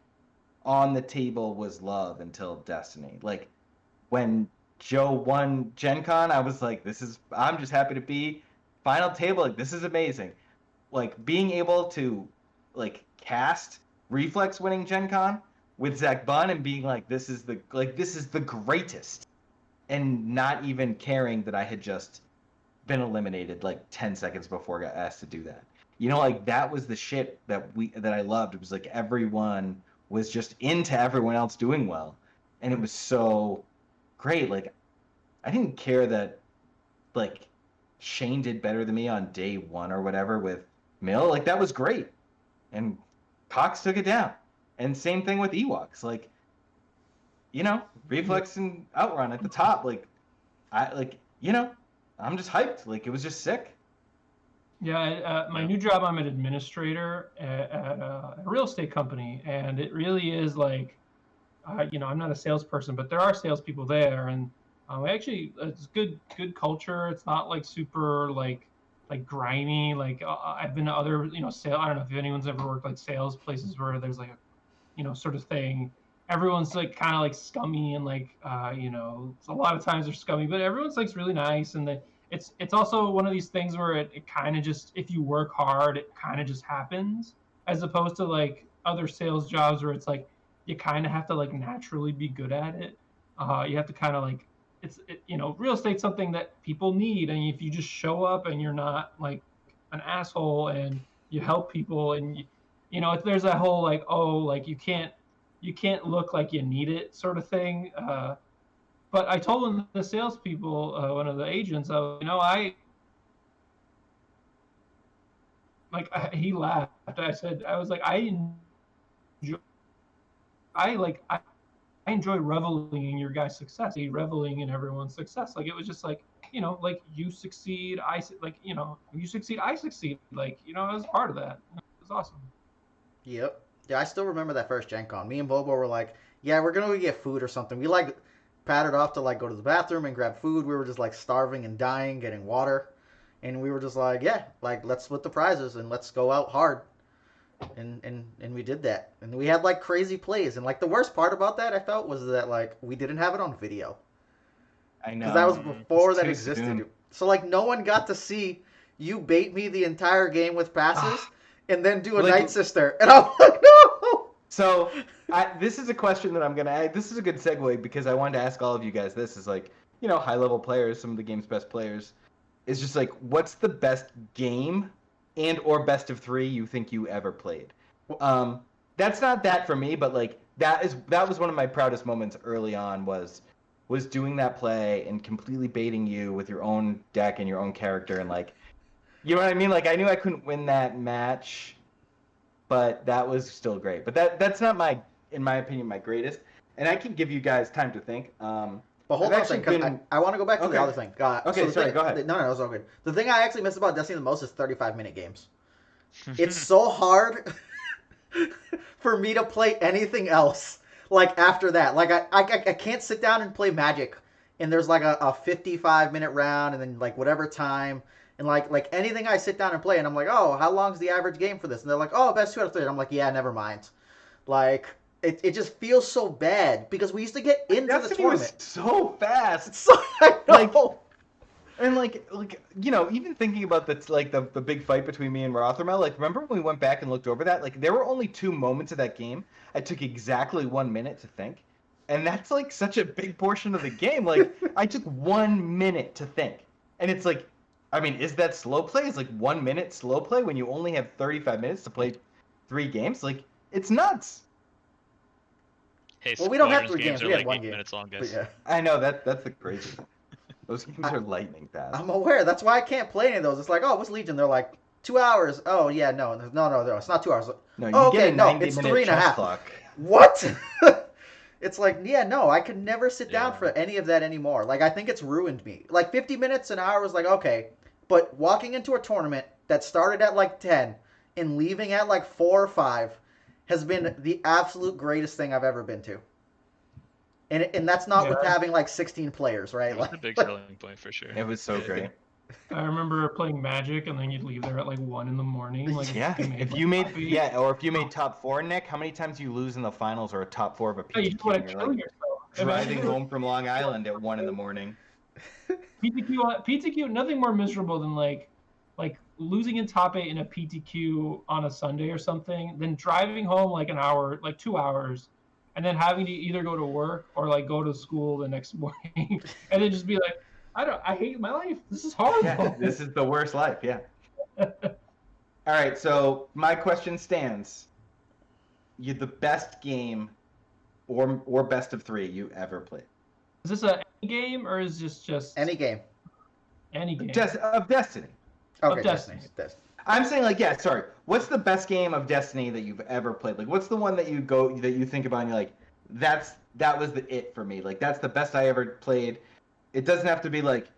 on the table was love until Destiny. Like when Joe won Gen Con, I was like, I'm just happy to be final table. Like, this is amazing. Like being able to like cast Reflex winning Gen Con with Zach Bunn and being like, this is the greatest. And not even caring that I had just been eliminated like 10 seconds before I got asked to do that. Like that was the shit that I loved. It was like everyone was just into everyone else doing well. And it was so great. Like I didn't care that like Shane did better than me on day 1 or whatever with Mill. Like that was great. And Cox took it down. And same thing with Ewoks. Like, Reflex and Outrun at the top. Like, I'm just hyped. Like, it was just sick. Yeah, my new job, I'm an administrator at a real estate company, and it really is like, I'm not a salesperson, but there are salespeople there, and actually, it's good culture. It's not like super like grimy. Like I've been to other sale. I don't know if anyone's ever worked like sales places where there's like a sort of thing. Everyone's like kind of like scummy and like a lot of times they're scummy, but everyone's like really nice, and it's also one of these things where it kind of just, if you work hard, it kind of just happens, as opposed to like other sales jobs where it's like you kind of have to like naturally be good at it. You have to kind of like real estate's something that people need, and if you just show up and you're not like an asshole and you help people, and there's that whole like, oh, like you can't look like you need it sort of thing. But I told the salespeople, one of the agents, he laughed. I was like, I enjoy reveling in your guys' success, reveling in everyone's success. Like it was just like, like you succeed, you succeed, I succeed. Like, I was part of that. It was awesome. Yep. Yeah, I still remember that first Gen Con. Me and Bobo were like, yeah, we're going to go get food or something. We like pattered off to like go to the bathroom and grab food. We were just like starving and dying, getting water. And we were just like, yeah, like let's split the prizes and let's go out hard. And we did that. And we had like crazy plays. And like the worst part about that, I felt, was that like we didn't have it on video. I know. Because that was before that existed. Soon. So like no one got to see you bait me the entire game with passes, and then do a Like- Night Sister, and I'm like, no. So this is a question that I'm gonna add. This is a good segue because I wanted to ask all of you guys. This is like, you know, high level players, some of the game's best players. Is just like, what's the best game and or best of 3 you think you ever played? That's not that for me, but like that was one of my proudest moments early on was doing that play and completely baiting you with your own deck and your own character and like, you know what I mean? Like I knew I couldn't win that match, but that was still great. But that's not in my opinion, my greatest. And I can give you guys time to think. But hold on a second, because I want to go back to the other thing. Okay, sorry, go ahead. No, it's all good. The thing I actually miss about Destiny the most is 35-minute games. It's so hard for me to play anything else like after that. Like I can't sit down and play Magic, and there's like a 55-minute round, and then like whatever time, and like anything I sit down and play, and I'm like, oh, how long's the average game for this? And they're like, oh, best 2 out of 3. And I'm like, yeah, never mind. Like. It just feels so bad because we used to get into the tournament so fast. So I know. And like you know, even thinking about the big fight between me and Rothermel, like remember when we went back and looked over that? Like there were only 2 moments of that game. I took exactly 1 minute to think, and that's like such a big portion of the game. Like I took 1 minute to think, and it's like, I mean, is that slow play? Is like 1 minute slow play when you only have 35 minutes to play 3 games? Like it's nuts. Hey, well, we don't have Squadrons 3 games. are We had like 1 8 game. minutes long, guys. Yeah. I know that's the crazy thing. Those games are lightning fast. I'm aware. That's why I can't play any of those. It's like, oh, what's Legion? They're like 2 hours. Oh yeah, no, it's not 2 hours. No, you oh, get okay, a no, 90 it's minute 3 and a chess half. clock. What? It's like, yeah, no, I could never sit down Yeah. for any of that anymore. Like, I think it's ruined me. Like, 50 minutes, an hour was like, okay. But walking into a tournament that started at like 10 and leaving at like 4 or 5 has been the absolute greatest thing I've ever been to. And that's not with having like 16 players, right? That's a big selling point for sure. It was so great. I remember playing Magic, and then you'd leave there at like 1 in the morning. Like, Yeah, if you made top 4, Nick, how many times do you lose in the finals or a top 4 of a you PTQ? just want and to you're kill like yourself. driving Imagine- home from Long Island at 1 in the morning. PTQ, nothing more miserable than like losing in top 8 in a PTQ on a Sunday or something, then driving home like an hour, like 2 hours, and then having to either go to work or like go to school the next morning, and then just be like, I hate my life. This is horrible. Yeah, this is the worst life. Yeah. All right, so my question stands. You the best game, or best of 3 you ever played? Is this a any game or is this just Any game. any game? Of Destiny. Okay, Destiny. Destiny. I'm saying like, yeah, sorry. What's the best game of Destiny that you've ever played? Like, what's the one that you think about and you're like, that was it for me. Like, that's the best I ever played. It doesn't have to be like,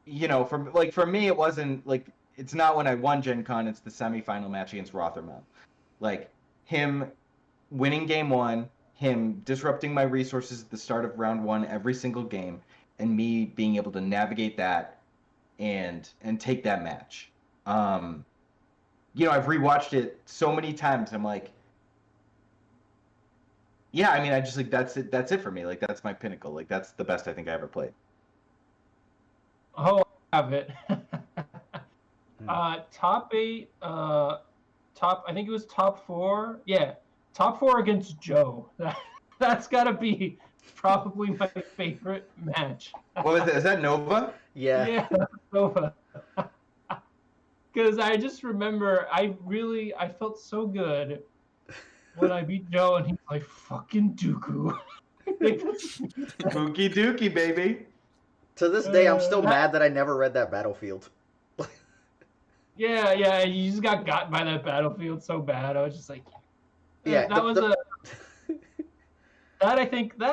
you know, for me it wasn't like, it's not when I won Gen Con, it's the semifinal match against Rothermel. Like him winning game 1, him disrupting my resources at the start of round 1 every single game, and me being able to navigate that and take that match. You know, I've rewatched it so many times. I'm like, yeah, I mean, I just like that's it for me. Like that's my pinnacle. Like that's the best I think I ever played. Oh, I have it. Top 8, I think it was top 4. Yeah, top 4 against Joe. That's gotta be probably my favorite match. What was it? Is that Nova? Yeah. Yeah, Nova. Because I just remember, I felt so good when I beat Joe, and he's like, "Fucking Dooku." Dookie Dookie, baby. To this day, I'm still mad that I never read that Battlefield. Yeah, you just got by that Battlefield so bad. I was just like, Yeah, that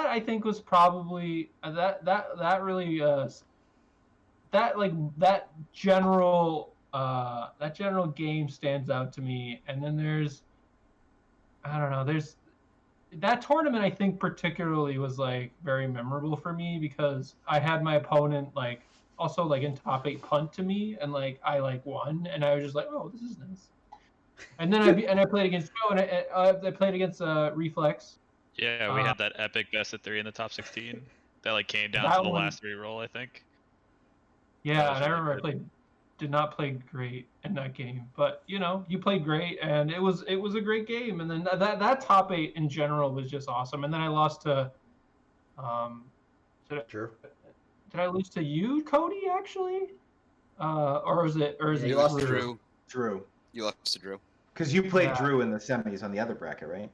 I think was probably that really that general game stands out to me. And then there's that tournament I think particularly was like very memorable for me because I had my opponent like also like in top 8 punt to me, and like I like won, and I was just like, oh, this is nice. And then I played against Joe, and I played against Reflex. Yeah, we had that epic best of 3 in the top 16 that like came down to the last reroll, I think. Yeah, was and I really remember good. I played did not play great in that game, but you know, you played great, and it was a great game. And then that top 8 in general was just awesome. And then I lost to, um, did True. I lose to you, Cody? Actually, or is it Yeah, it you lost to Drew. Drew. You lost to Drew. Because you played Yeah. Drew in the semis on the other bracket, right?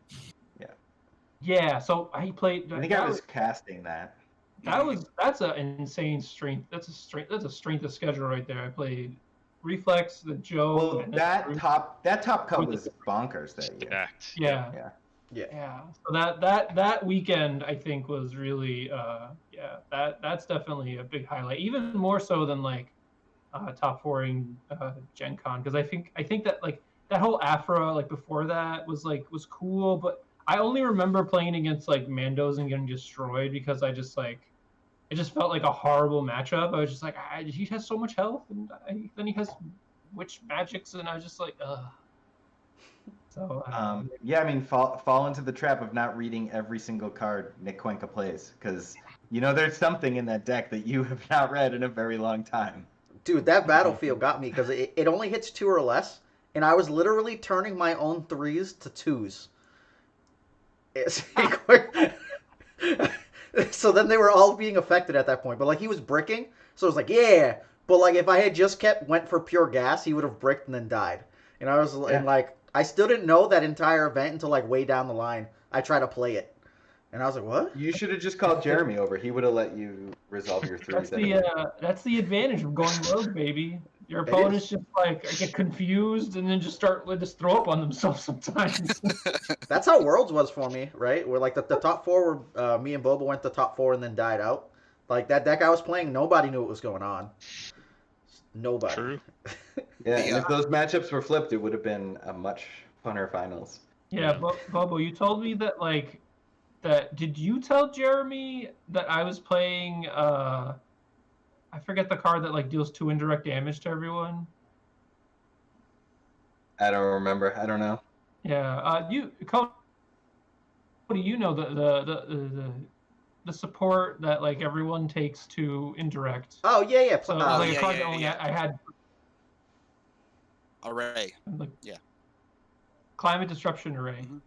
Yeah, so he played. I think I was casting that. That's an insane strength. That's a strength of schedule right there. I played Reflex, the Joe. Well, and that top cut with was bonkers that year. Stacked. Yeah. Yeah. So that weekend I think was really that's definitely a big highlight. Even more so than like top 4ing Gen Con, because I think that like that whole Afra like before that was cool, but I only remember playing against like Mandos and getting destroyed because it just felt like a horrible matchup. I was just like, he has so much health, and then he has witch magics, and I was just like, ugh. So yeah, I mean, fall into the trap of not reading every single card Nick Cuenca plays, because you know there's something in that deck that you have not read in a very long time. Dude, that battlefield got me because it only hits 2 or less, and I was literally turning my own 3s to 2s. So then they were all being affected at that point. But like he was bricking, so it was like, yeah. But like if I had just went for pure gas, he would have bricked and then died. And I was and like I still didn't know that entire event until like way down the line. I tried to play it, and I was like, what? You should have just called Jeremy over. He would have let you resolve your 3s. That's the advantage of going rogue, baby. Your opponents just like get confused and then just throw up on themselves sometimes. That's how Worlds was for me, right? Where like the top 4 were me and Bobo went to top 4 and then died out. Like that deck I was playing, nobody knew what was going on. Nobody. True. Yeah, and if those matchups were flipped, it would have been a much funner finals. Yeah, Bobo, you told me that did you tell Jeremy that I was playing I forget the card that like deals 2 indirect damage to everyone? I don't remember. I don't know. Yeah, Cody, you know the support that like everyone takes to indirect. Oh yeah. So like a card that only I had Array. like Yeah. Climate Disruption Array. Mhm.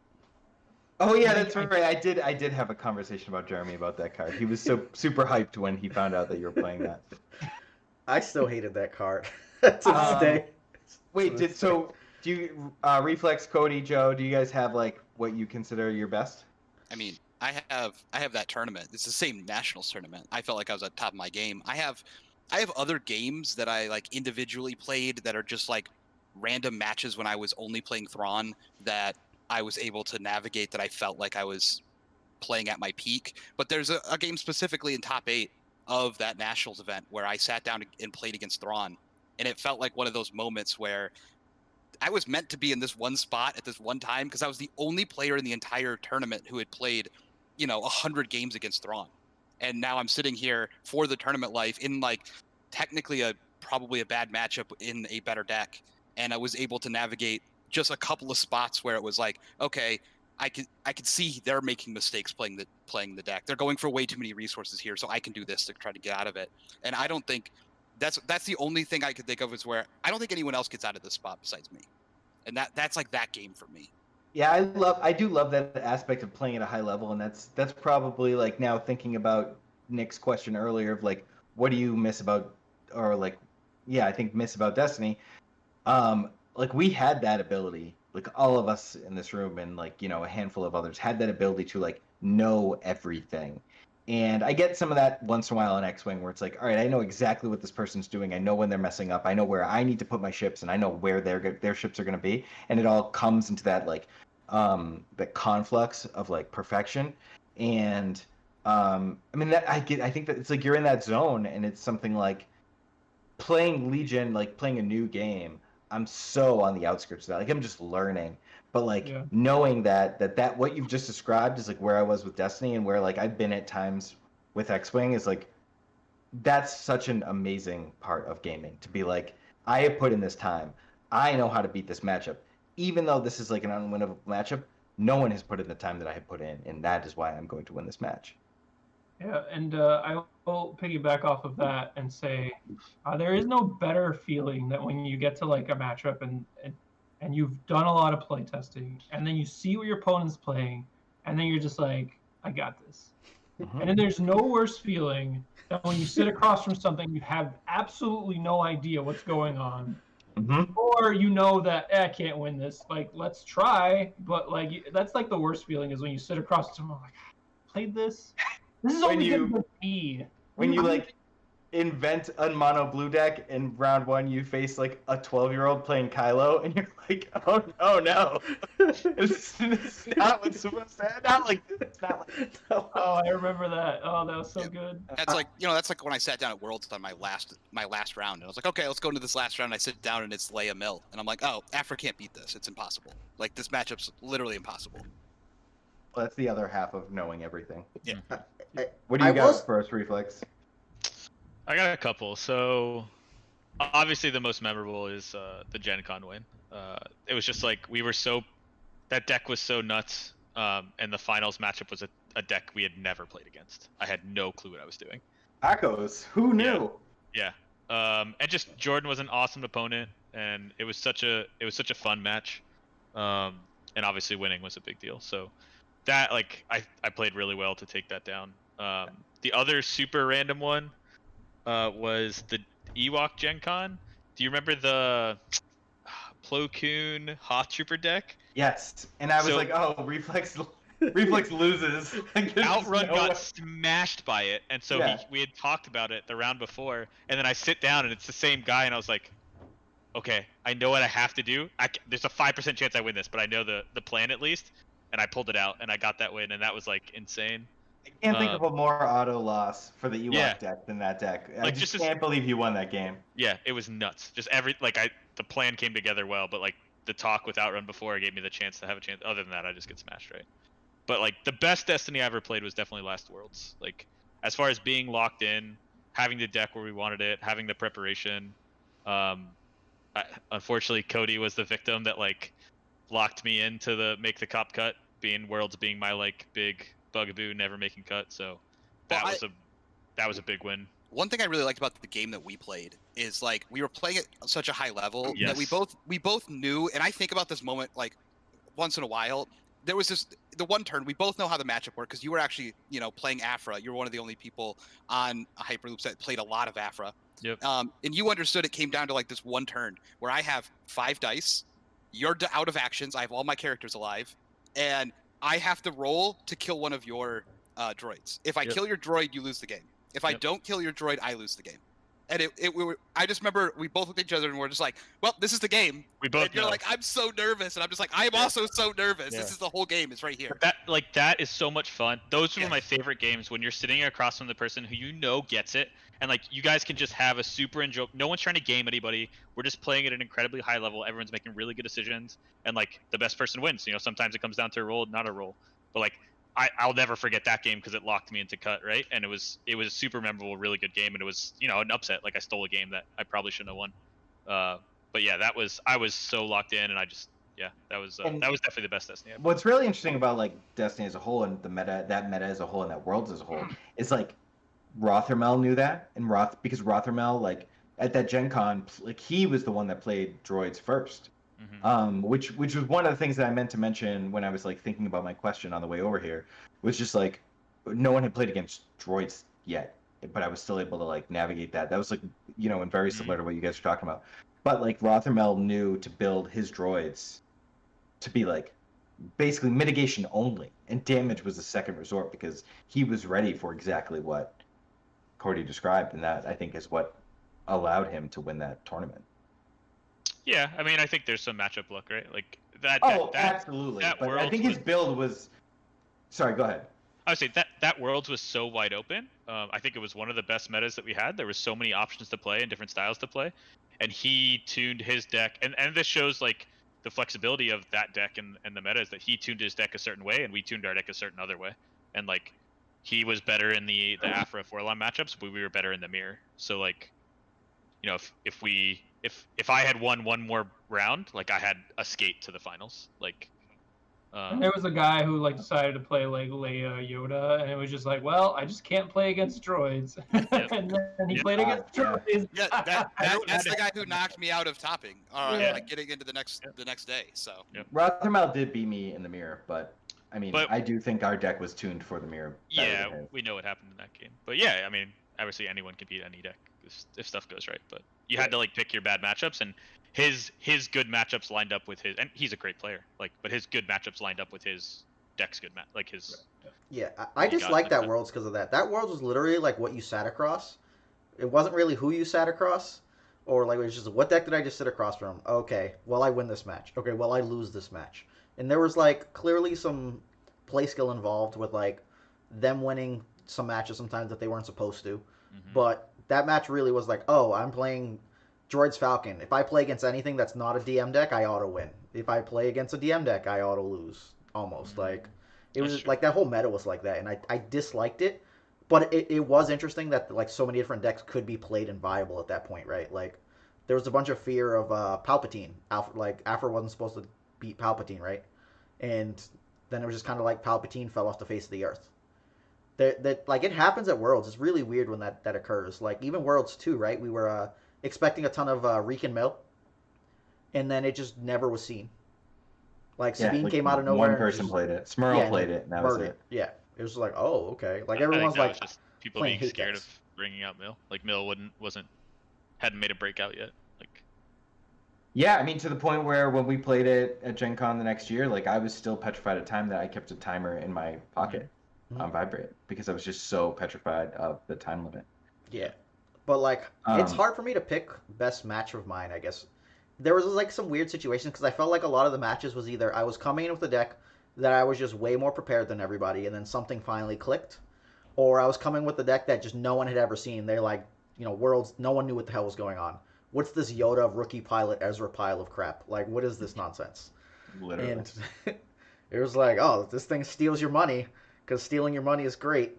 Oh yeah, that's right. I did have a conversation about Jeremy about that card. He was so super hyped when he found out that you were playing that. I still hated that card to this day. Wait, do you Reflex, Cody, Joe? Do you guys have like what you consider your best? I mean, I have that tournament. It's the same nationals tournament. I felt like I was at the top of my game. I have other games that I like individually played that are just like random matches when I was only playing Thrawn that I was able to navigate, that I felt like I was playing at my peak. But there's a game specifically in top 8 of that nationals event where I sat down and played against Thrawn, and it felt like one of those moments where I was meant to be in this one spot at this one time because I was the only player in the entire tournament who had played, 100 games against Thrawn. And now I'm sitting here for the tournament life in like technically probably a bad matchup in a better deck. And I was able to navigate just a couple of spots where it was like, okay, I could see they're making mistakes playing the deck. They're going for way too many resources here, so I can do this to try to get out of it. And I don't think that's the only thing I could think of is where I don't think anyone else gets out of this spot besides me. And that's like that game for me. Yeah, I do love that aspect of playing at a high level, and that's probably like now thinking about Nick's question earlier of like, what do you miss about, or like, yeah, I think miss about Destiny. Like we had that ability, like all of us in this room and like, a handful of others had that ability to like know everything. And I get some of that once in a while in X-Wing where it's like, all right, I know exactly what this person's doing. I know when they're messing up. I know where I need to put my ships, and I know where their ships are going to be. And it all comes into that like that conflux of like perfection. And I mean that I think that it's like you're in that zone, and it's something like playing Legion, like playing a new game. I'm so on the outskirts of that. Like I'm just learning. But like knowing that what you've just described is like where I was with Destiny, and where like I've been at times with X-Wing is like, that's such an amazing part of gaming, to be like, I have put in this time. I know how to beat this matchup. Even though this is like an unwinnable matchup, no one has put in the time that I have put in, and that is why I'm going to win this match. Yeah, and I will piggyback off of that and say there is no better feeling than when you get to like a matchup and you've done a lot of play testing, and then you see what your opponent's playing, and then you're just like, I got this. And then there's no worse feeling than when you sit across from something you have absolutely no idea what's going on, Mm-hmm. or you know that I can't win this. Like, let's try, but like that's like the worst feeling is when you sit across from someone like, I played this. This is When only you- good for me. When you like invent a mono blue deck in round 1, you face like a 12-year-old playing Kylo, and you're like, oh no, it's not what's supposed to happen. Not like this. It's not like Oh, I remember that. Oh, that was so Yeah. good. That's like that's like when I sat down at Worlds on my last round, and I was like, okay, let's go into this last round. And I sit down and it's Leia Mill, and I'm like, oh, Afra can't beat this. It's impossible. Like this matchup's literally impossible. Well, that's the other half of knowing everything. Yeah. What do you I got was- first, Reflex? I got a couple. So obviously the most memorable is the Gen Con win. It was just like that deck was so nuts, and the finals matchup was a deck we had never played against. I had no clue what I was doing. Tacos. Who knew? Yeah. And just Jordan was an awesome opponent, and it was such a fun match. And obviously winning was a big deal. So that like I played really well to take that down. The other super random one was the Ewok Gen Con. Do you remember the Plo Koon Hoth Trooper deck? Yes. And I was So- like, oh, Reflex loses. Like, there's Outrun no got way. smashed by it, and so Yeah. we had talked about it the round before, and then I sit down and it's the same guy, and I was like, okay, I know what I have to do. There's a 5% chance I win this, but I know the plan at least, and I pulled it out, and I got that win, and that was like insane. I can't think of a more auto loss for the Ewok Yeah. deck than that deck. I Like, just just can't believe you won that game. Yeah, it was nuts. Just the plan came together well, but like the talk with Outrun before gave me the chance to have a chance. Other than that, I just get smashed, right? But like the best Destiny I ever played was definitely Last Worlds. Like as far as being locked in, having the deck where we wanted it, having the preparation. Unfortunately, Cody was the victim that like locked me into the make the cop cut. Worlds being my like big bugaboo, never making cut. So that was a big win. One thing I really liked about the game that we played is like we were playing at such a high level that Yes. we both knew, and I think about this moment like once in a while. There was the one turn we both know how the matchup worked because you were actually playing Afra. You were one of the only people on Hyperloops that played a lot of Afra. Yep. And you understood it came down to like this one turn where I have 5 dice, you're out of actions. I have all my characters alive, and I have to roll to kill one of your droids. If I Yep. kill your droid, you lose the game. If I Yep. don't kill your droid, I lose the game. And I just remember we both looked at each other and we're just like, well, this is the game. We both And you're know. like, I'm so nervous, and I'm just like, I'm also so nervous. Yeah. This is the whole game. It's right here. That is so much fun. Those were Yeah. my favorite games when you're sitting across from the person who gets it, and like you guys can just have a super enjoy. No one's trying to game anybody. We're just playing at an incredibly high level. Everyone's making really good decisions, and like the best person wins. Sometimes it comes down to a roll, not a roll. But like I'll never forget that game because it locked me into cut, right? And it was a super memorable, really good game, and it was an upset. Like I stole a game that I probably shouldn't have won. But yeah, I was so locked in, and that was definitely the best Destiny ever. What's really interesting about like Destiny as a whole and that meta as a whole and that Worlds as a whole is like Rothermel knew that, and because Rothermel like at that Gen Con, like he was the one that played droids first. Mhm. Which was one of the things that I meant to mention when I was like thinking about my question on the way over here, was just like no one had played against droids yet, but I was still able to like navigate that. That was like and very similar to what you guys are talking about. But like Rothermel knew to build his droids to be like basically mitigation only, and damage was a second resort because he was ready for exactly what Cody described, and that I think is what allowed him to win that tournament. Yeah, I mean, I think there's some matchup luck, right? Like that. Oh, that absolutely. that But I Worlds think his build was. Sorry, go ahead. I would say that Worlds was so wide open. I think it was one of the best metas that we had. There was so many options to play and different styles to play, and he tuned his deck. And this shows like the flexibility of that deck and the meta is that he tuned his deck a certain way, and we tuned our deck a certain other way. And like he was better in the Afra Forlon matchups, but we were better in the mirror. So like, if I had won one more round, like I had a skate to the finals. Like And there was a guy who like decided to play like Leia Yoda, and it was just like, well, I just can't play against droids. And then he played against droids. Yeah, that's the guy who knocked me out of topping, like getting into the next day. So Rothermel did beat me in the mirror, but I mean, I do think our deck was tuned for the mirror. Yeah, we know what happened in that game. But yeah, I mean, obviously anyone can beat any deck if stuff goes right. But you had to like pick your bad matchups, and his good matchups lined up with his, and he's a great player. Like, but his good matchups lined up with his deck's good like his. Yeah, I just like that Worlds because of that. That Worlds was literally like what you sat across. It wasn't really who you sat across, or like it was just what deck did I just sit across from? Okay, well I win this match. Okay, well I lose this match. And there was like clearly some play skill involved with like them winning some matches sometimes that they weren't supposed to. Mm-hmm. But that match really was like, oh, I'm playing Droids Falcon. If I play against anything that's not a DM deck, I auto win. If I play against a DM deck, I auto lose. Almost like it was like that whole meta was like that, and I disliked it. But it was interesting that like so many different decks could be played and viable at that point, right? Like there was a bunch of fear of Palpatine. Like Afra wasn't supposed to beat Palpatine, right? And then it was just kind of like Palpatine fell off the face of the earth. That like it happens at Worlds. It's really weird when that occurs. Like even Worlds 2, right? We were expecting a ton of Reek and Mill, and then it just never was seen. Like Sabine came out of nowhere. One person played it. Smurl played it, and that was it. Yeah, it was like, oh, okay. Like everyone's like, just people being scared of bringing out Mill. Like Mill hadn't made a breakout yet. Like. Yeah, I mean, to the point where when we played it at Gen Con the next year, like I was still petrified at time that I kept a timer in my pocket on Vibrate because I was just so petrified of the time limit. Yeah, but like it's hard for me to pick best match of mine, I guess. There was like some weird situations because I felt like a lot of the matches was either I was coming in with a deck that I was just way more prepared than everybody, and then something finally clicked, or I was coming with a deck that just no one had ever seen. They're like, Worlds, no one knew what the hell was going on. What's this Yoda rookie pilot Ezra pile of crap? Like, what is this nonsense? Literally. And it was like, oh, this thing steals your money because stealing your money is great.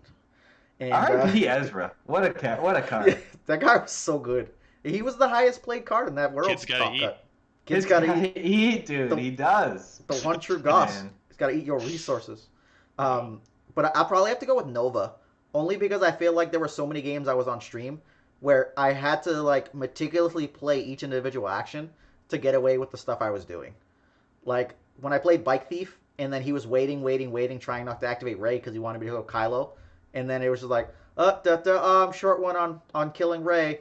And R.I.P. Ezra. What a card. Yeah, that guy was so good. He was the highest played card in that World. Kids gotta eat. Kids gotta eat, dude. He does. The one true goss. He's gotta eat your resources. But I'll probably have to go with Nova, only because I feel like there were so many games I was on stream where I had to like meticulously play each individual action to get away with the stuff I was doing. Like when I played Bike Thief, and then he was waiting, trying not to activate Rey because he wanted me to go Kylo, and then it was just like, short one on killing Rey.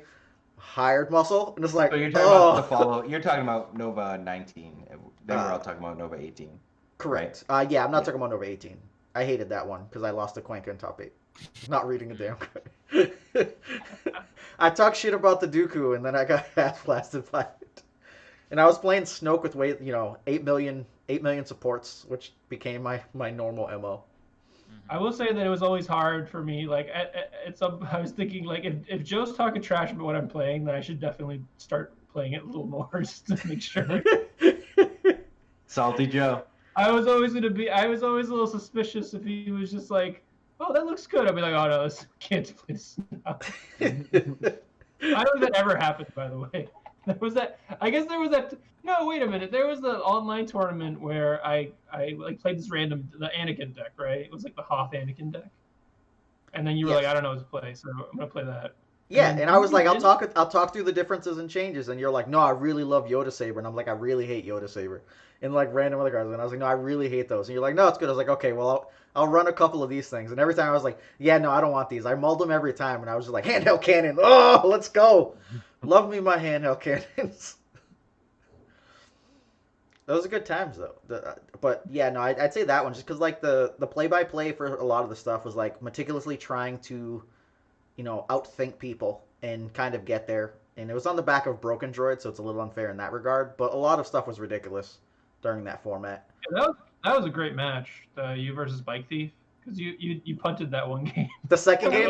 Hired muscle, and it's like, so you're talking about the follow. You're talking about Nova 19. Then we're all talking about Nova 18. Correct. Right? Yeah, I'm not talking about Nova 18. I hated that one because I lost to Cuenca in top 8. Not reading a damn card. I talked shit about the Dooku, and then I got half blasted by it. And I was playing Snoke with 8 million supports, which became my normal MO. I will say that it was always hard for me. Like, I was thinking, like, if Joe's talking trash about what I'm playing, then I should definitely start playing it a little more just to make sure. Salty Joe. I was always a little suspicious if he was just like, "Oh, that looks good." I'd be like, "Oh no, this can't play this now." I don't think that ever happened, by the way. There was that. I guess there was that. No, wait a minute. There was the online tournament where I like played this the Anakin deck, right? It was like the Hoth Anakin deck, and then you were like, I don't know what to play, so I'm gonna play that. Yeah, and I was like, I'll talk through the differences and changes, and you're like, no, I really love Yoda Saber, and I'm like, I really hate Yoda Saber, and like random other cards, and I was like, no, I really hate those, and you're like, no, it's good. I was like, okay, well, I'll run a couple of these things, and every time I was like, yeah, no, I don't want these. I mulled them every time, and I was just like, handheld cannon, oh, let's go. Love me my handheld cannons. Those are good times though. But yeah, no, I'd say that one just because like the play-by-play for a lot of the stuff was like meticulously trying to, outthink people and kind of get there. And it was on the back of Broken Droid, so it's a little unfair in that regard. But a lot of stuff was ridiculous during that format. Yeah, that was a great match, you versus Bike Thief, because you punted that one game. The second game,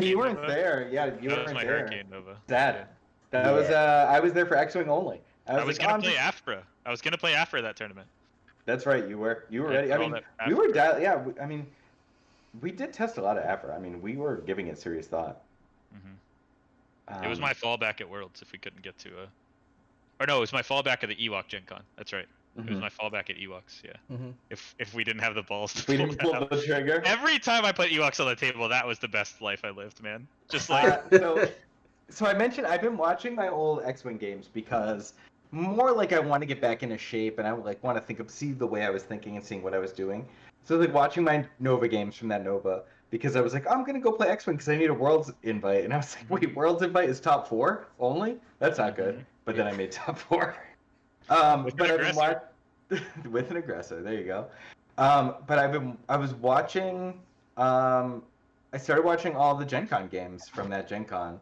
You weren't there. Yeah, you weren't there. My Hurricane Nova. Sad. That was I was there for X-Wing only. I was gonna play Afra. I was gonna play Afra that tournament. That's right. You were ready. I mean, we were I mean, we did test a lot of Afra. I mean, we were giving it serious thought. It was my fallback at Worlds if we couldn't get to or no, it was my fallback at the Ewok Gen Con. That's right. It was my fallback at Ewoks. Yeah. Mhm. If we didn't have the balls to We pull didn't that pull out. the trigger. Every time I put Ewoks on the table, that was the best life I lived, man. Just like So I mentioned I've been watching my old X-Wing games because more like I want to get back into shape and I like want to see the way I was thinking and seeing what I was doing. So like watching my Nova games from that Nova because I was like, I'm gonna go play X-Wing because I need a Worlds invite, and I was like, wait, Worlds invite is top 4 only? That's not good. But then I made top 4. With but an I've been with an aggressor. There you go. But I was watching. I started watching all the Gen Con games from that Gen Con.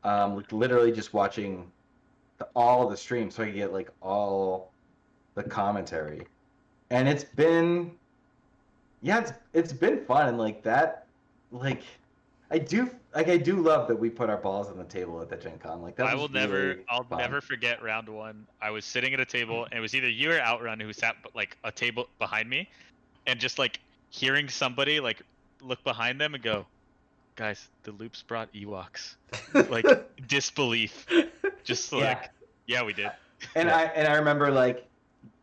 Like literally just watching all the streams so I could get like all the commentary, and it's been it's been fun and like that like I do love that we put our balls on the table at the Gen Con. Like that I was will really I'll fun. never forget round 1. I was sitting at a table, and it was either you or Outrun who sat like a table behind me, and just like hearing somebody like look behind them and go, guys, the loops brought Ewoks. Like disbelief. Just like, yeah, we did. And I remember like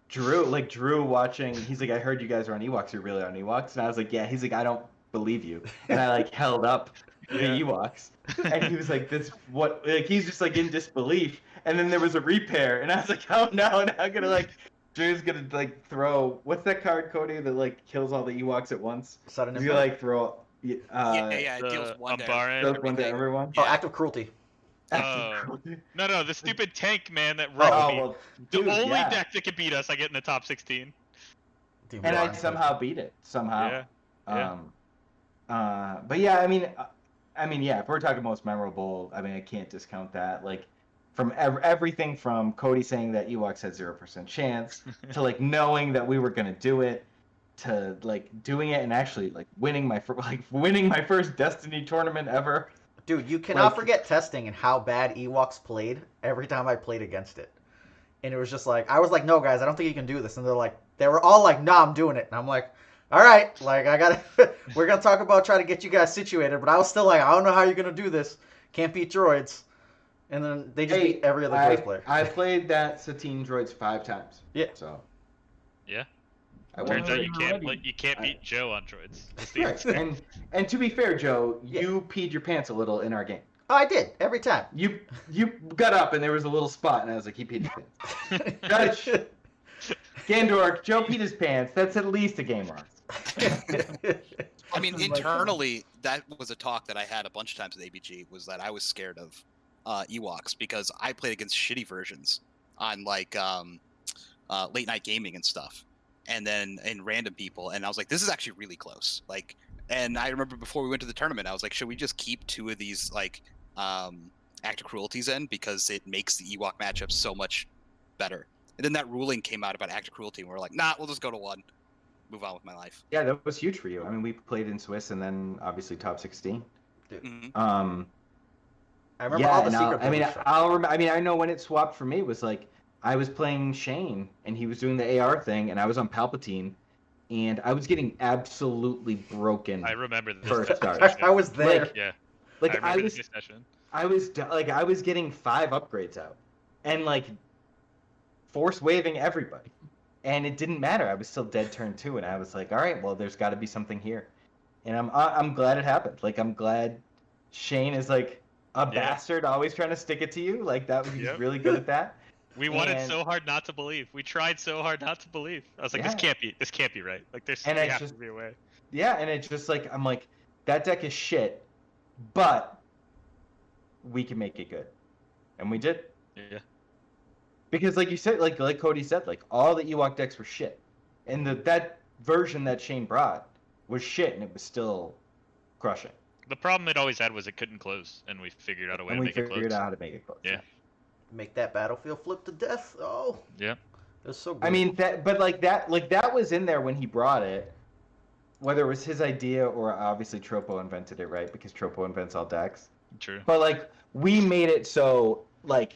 Drew watching. He's like, I heard you guys are on Ewoks. You're really on Ewoks? And I was like, yeah. He's like, I don't believe you. And I like held up the Ewoks, and he was like, this what? Like he's just like in disbelief. And then there was a repair, and I was like, oh no, now I'm gonna like. Drew's gonna like throw. What's that card, Cody, that like kills all the Ewoks at once? Sudden He's gonna like throw. It deals one One to everyone. Oh, act of cruelty. No, the stupid tank, man, that Oh, wrecked me. well, dude, The only yeah. deck that could beat us, I get in the top 16. Dude, And I wow. somehow beat it somehow. Yeah. But yeah, I mean, yeah. If we're talking most memorable, I mean, I can't discount that. Like, from everything from Cody saying that Ewoks had 0% chance to like knowing that we were gonna do it, to like doing it and actually like winning my first Destiny tournament ever. Dude, you cannot Like- forget testing and how bad Ewoks played every time I played against it. And it was just like, I was like, no, guys, I don't think you can do this. And they were all like, nah, I'm doing it. And I'm like, all right, like, we're going to talk about trying to get you guys situated. But I was still like, I don't know how you're going to do this. Can't beat droids. And then they just beat every other droids player. I played that Satine droids 5 times. Yeah. So. Yeah. I Turns won. out you can't beat Joe on droids. That's the Right. answer. And to be fair, Joe, you peed your pants a little in our game. Oh, I did. Every time. You got up and there was a little spot and I was like, he peed his pants. Judge, Gandork, Joe peed his pants. That's at least a game loss. I mean, internally, that was a talk that I had a bunch of times with ABG, was that I was scared of Ewoks because I played against shitty versions on like late night gaming and stuff, and then in random people, and I was like, this is actually really close. Like, and I remember before we went to the tournament, I was like, should we just keep 2 of these like act of cruelties in because it makes the Ewok matchup so much better. And then that ruling came out about act of cruelty, and we were like, nah, we'll just go to 1. Move on with my life. Yeah, that was huge for you. I mean, we played in Swiss and then obviously top 16. Mhm. I remember all the secret I mean, builders. I mean, I know when it swapped for me was like I was playing Shane and he was doing the AR thing and I was on Palpatine and I was getting absolutely broken. I remember this. First start. I was there. Like, Yeah. Like I remember this session. I was getting 5 upgrades out and like force waving everybody. And it didn't matter. I was still dead turn 2 and I was like, all right, well, there's got to be something here. And I'm glad it happened. Like I'm glad Shane is like a bastard always trying to stick it to you. Like that he's really good at that. We wanted so hard not to believe. We tried so hard not to believe. I was like, this can't be right. Like there's have to be a way. Yeah, and it's just like I'm like, that deck is shit, but we can make it good. And we did. Yeah. Because like you said, like Cody said, like all the Ewok decks were shit. And that version that Shane brought was shit and it was still crushing. The problem it always had was it couldn't close, and we figured out a way to make it close. And we figured out how to make it close. Yeah. Make that battlefield flip to death. Oh. Yeah. It was so good. I mean that was in there when he brought it. Whether it was his idea or obviously Tropo invented it, right? Because Tropo invents all decks. True. But like we made it so like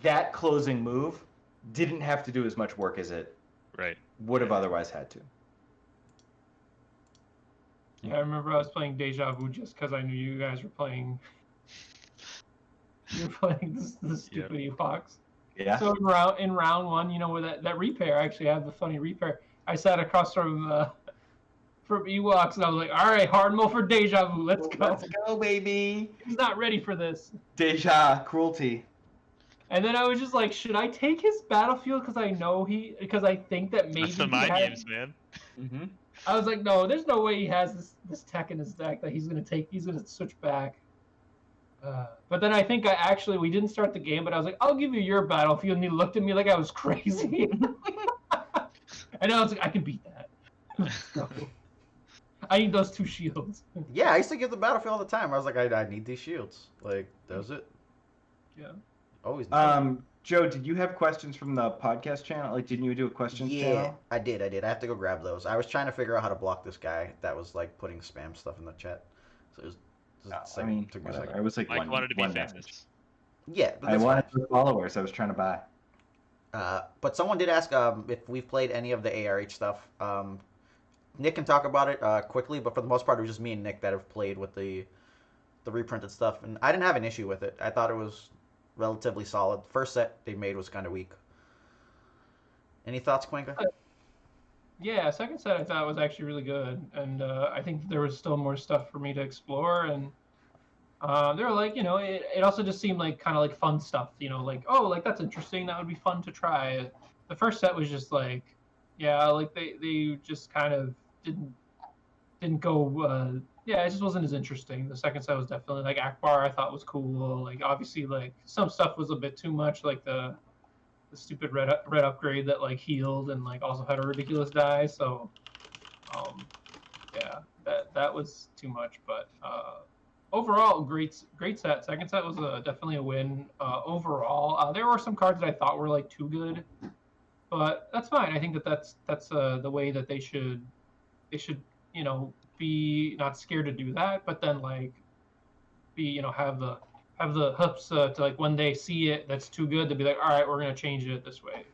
that closing move didn't have to do as much work as it would have otherwise had to. Yeah, I remember I was playing Deja Vu just because I knew you guys were playing. You were playing the stupid Ewoks. Yeah. So in round one, you know, where that repair, I actually have the funny repair. I sat across from Ewoks, and I was like, all right, hard mode for Deja Vu. Let's go. Let's go, baby. He's not ready for this. Deja cruelty. And then I was just like, should I take his battlefield because I think that maybe That's the mind games, man. Mm-hmm. I was like, no, there's no way he has this tech in his deck that he's gonna switch back. But then I think we didn't start the game, but I was like, I'll give you your battlefield, and he looked at me like I was crazy. And I was like, I can beat that. Let's go. I need those 2 shields. Yeah, I used to give the battlefield all the time. I was like, I need these shields. Like, that was it. Yeah. Always. Joe, did you have questions from the podcast channel? Like, didn't you do a questions channel? Yeah, I did. I have to go grab those. I was trying to figure out how to block this guy that was like putting spam stuff in the chat. So it was. I mean, took me a whatever. second. I was like Mike wanted to be one famous. message. Yeah, but I that's wanted fine. followers. I was trying to buy. But someone did ask if we've played any of the ARH stuff. Nick can talk about it quickly, but for the most part, it was just me and Nick that have played with the reprinted stuff, and I didn't have an issue with it. I thought it was relatively solid. The first set they made was kind of weak. Any thoughts, Quenka? Yeah, second set I thought was actually really good, and I think there was still more stuff for me to explore, and they were like, you know, it also just seemed like kind of like fun stuff, you know, like, oh, like that's interesting, that would be fun to try. The first set was just like, yeah, like they just kind of didn't go, yeah, it just wasn't as interesting. The second set was definitely like Akbar I thought was cool, like obviously like some stuff was a bit too much, like the stupid red upgrade that like healed and like also had a ridiculous die. So, yeah, that was too much. But overall, great set. Second set was definitely a win. Overall, there were some cards that I thought were like too good, but that's fine. I think that's the way that they should you know be not scared to do that, but then like be you know have the hoops to like when they see it that's too good to be like, all right, we're gonna change it this way.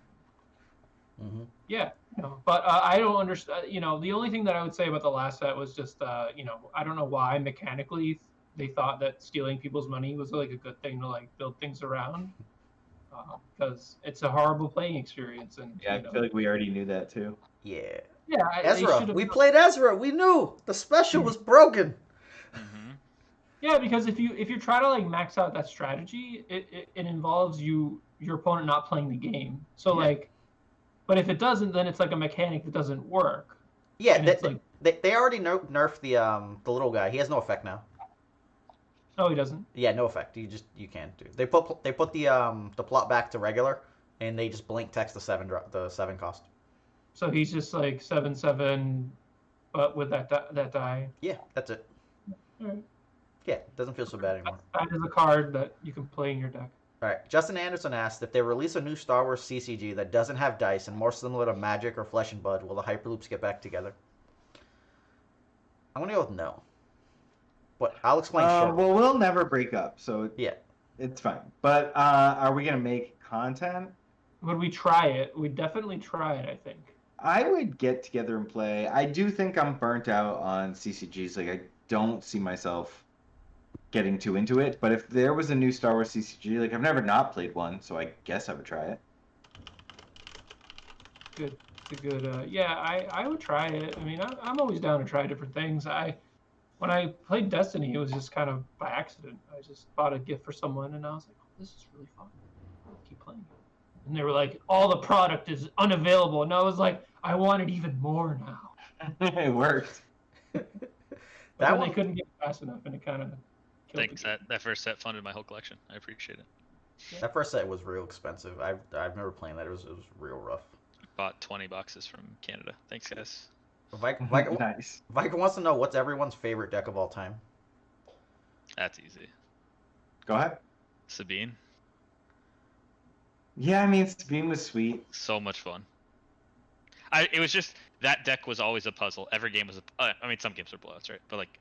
Mm-hmm. Yeah, you know, but I don't understand. You know, the only thing that I would say about the last set was just you know, I don't know why mechanically they thought that stealing people's money was like a good thing to like build things around, because it's a horrible playing experience. And Yeah, I feel like we already knew that too. Yeah. yeah, Ezra, we played Ezra. We knew the special was broken. Mm-hmm. Yeah, because if you try to like max out that strategy, it involves your opponent not playing the game. So Yeah. like, but if it doesn't, then it's like a mechanic that doesn't work. Yeah, And it's like, they already nerfed the little guy. He has no effect now. no, he doesn't. Yeah, no effect. You can't do. They put the plot back to regular, and they just blink text the 7 cost. So he's just like 7/7, but with that die. Yeah, that's it. All right. Yeah, it doesn't feel so bad anymore. That is a card that you can play in your deck. All right, Justin Anderson asked if they release a new Star Wars CCG that doesn't have dice and more similar to Magic or Flesh and Blood, will the Hyperloops get back together? I'm gonna go with no. But I'll explain shortly. Well, we'll never break up, so Yeah. it's fine. But are we gonna make content? Would we try it? We'd definitely try it, I think. I would get together and play. I do think I'm burnt out on CCGs. Like, I don't see myself getting too into it. But if there was a new Star Wars CCG, like, I've never not played one, so I guess I would try it. Good. It's a good. Yeah, I would try it. I mean, I'm always down to try different things. When I played Destiny, it was just kind of by accident. I just bought a gift for someone, and I was like, oh, this is really fun. I'll keep playing it. And they were like, all the product is unavailable. And I was like, I want it even more now. It worked. But That then one- they couldn't get fast enough, and it kind of killed Thanks. That first set funded my whole collection. I appreciate it. That first set was real expensive. I've never played that. It was real rough. Bought 20 boxes from Canada. Thanks, guys. Nice. Viker wants to know what's everyone's favorite deck of all time. That's easy. Go ahead. Sabine. Yeah, I mean, Sabine was sweet. So much fun. It was just that deck was always a puzzle. Every game was I mean, some games were blowouts, right? But like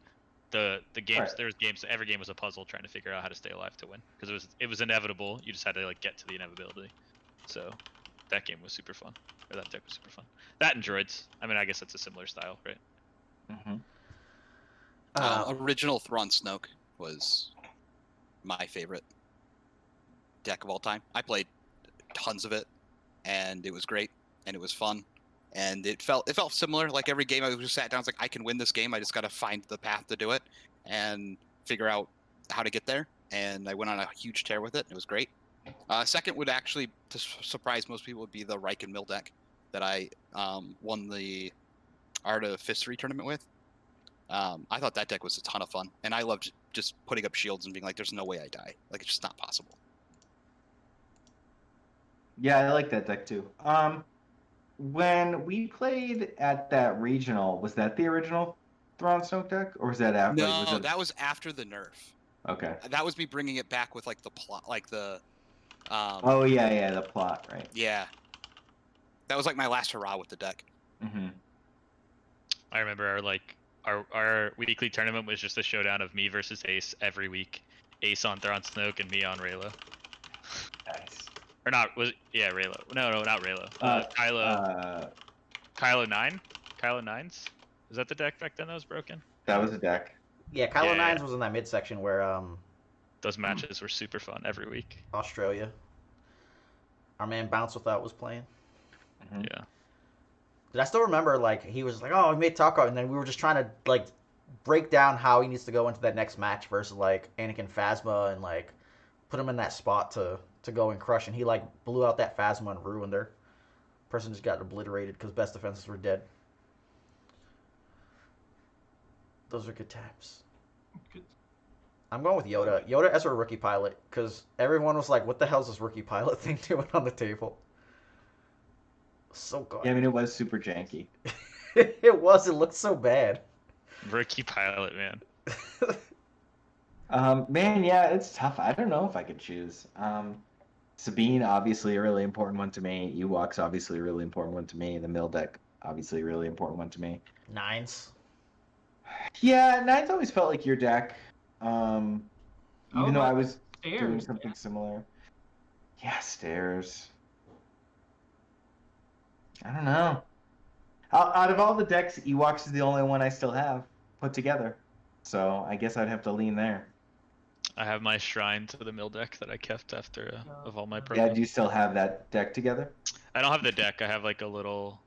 the games, Right. there was games. Every game was a puzzle trying to figure out how to stay alive to win because it was inevitable. You just had to like get to the inevitability. So that game was super fun. Or that deck was super fun. That and droids. I mean, I guess that's a similar style, right? Mm-hmm. Original Thrawn Snoke was my favorite deck of all time. I played tons of it, and it was great, and it was fun, and it felt similar. Like every game I just sat down, I was like, I can win this game. I just got to find the path to do it, and figure out how to get there. And I went on a huge tear with it. It was great. Second would actually, to surprise most people, would be the Reich and Mill deck that I won the Art of Fistery tournament with. I thought that deck was a ton of fun, and I loved just putting up shields and being like, "There's no way I die. Like it's just not possible." Yeah, I like that deck too. When we played at that regional, was that the original Thrawn Snoke deck, or was that after? No, that was after the nerf. Okay. That was me bringing it back with like the plot, like the. Oh yeah, the plot, right? Yeah. That was like my last hurrah with the deck. Mm-hmm. I remember our weekly tournament was just a showdown of me versus Ace every week. Ace on Thrawn Snoke and me on Raylo. Nice. Or not, yeah, Raylo. No, not Raylo. Kylo 9? Kylo 9s? Is that the deck back then that was broken? That was a deck. Yeah, Kylo Yeah. 9s was in that midsection where Those matches were super fun every week. Australia. Our man Bounce Without was playing. Mm-hmm. Yeah. Did I still remember, like, he was like, oh, we made Taco, and then we were just trying to, like, break down how he needs to go into that next match versus, like, Anakin Phasma and, like, put him in that spot to go and crush, and he, like, blew out that Phasma and ruined her. Person just got obliterated because best defenses were dead. Those are good times. Good. I'm going with Yoda. Yoda as a rookie pilot, because everyone was like, what the hell's this rookie pilot thing doing on the table? So good. Yeah, I mean it was super janky. It was. It looked so bad. Rookie pilot, man. Man, yeah, it's tough. I don't know if I could choose. Sabine, obviously a really important one to me. Ewok's obviously a really important one to me. The Mill deck, obviously a really important one to me. 9s. Yeah, Nine's always felt like your deck. Even though I was doing Stairs, something similar. Yeah, Stairs. I don't know. Out of all the decks, Ewoks is the only one I still have put together. So I guess I'd have to lean there. I have my shrine to the mill deck that I kept after of all my Yeah, programs. do you still have that deck together? I don't have the deck. I have like a little.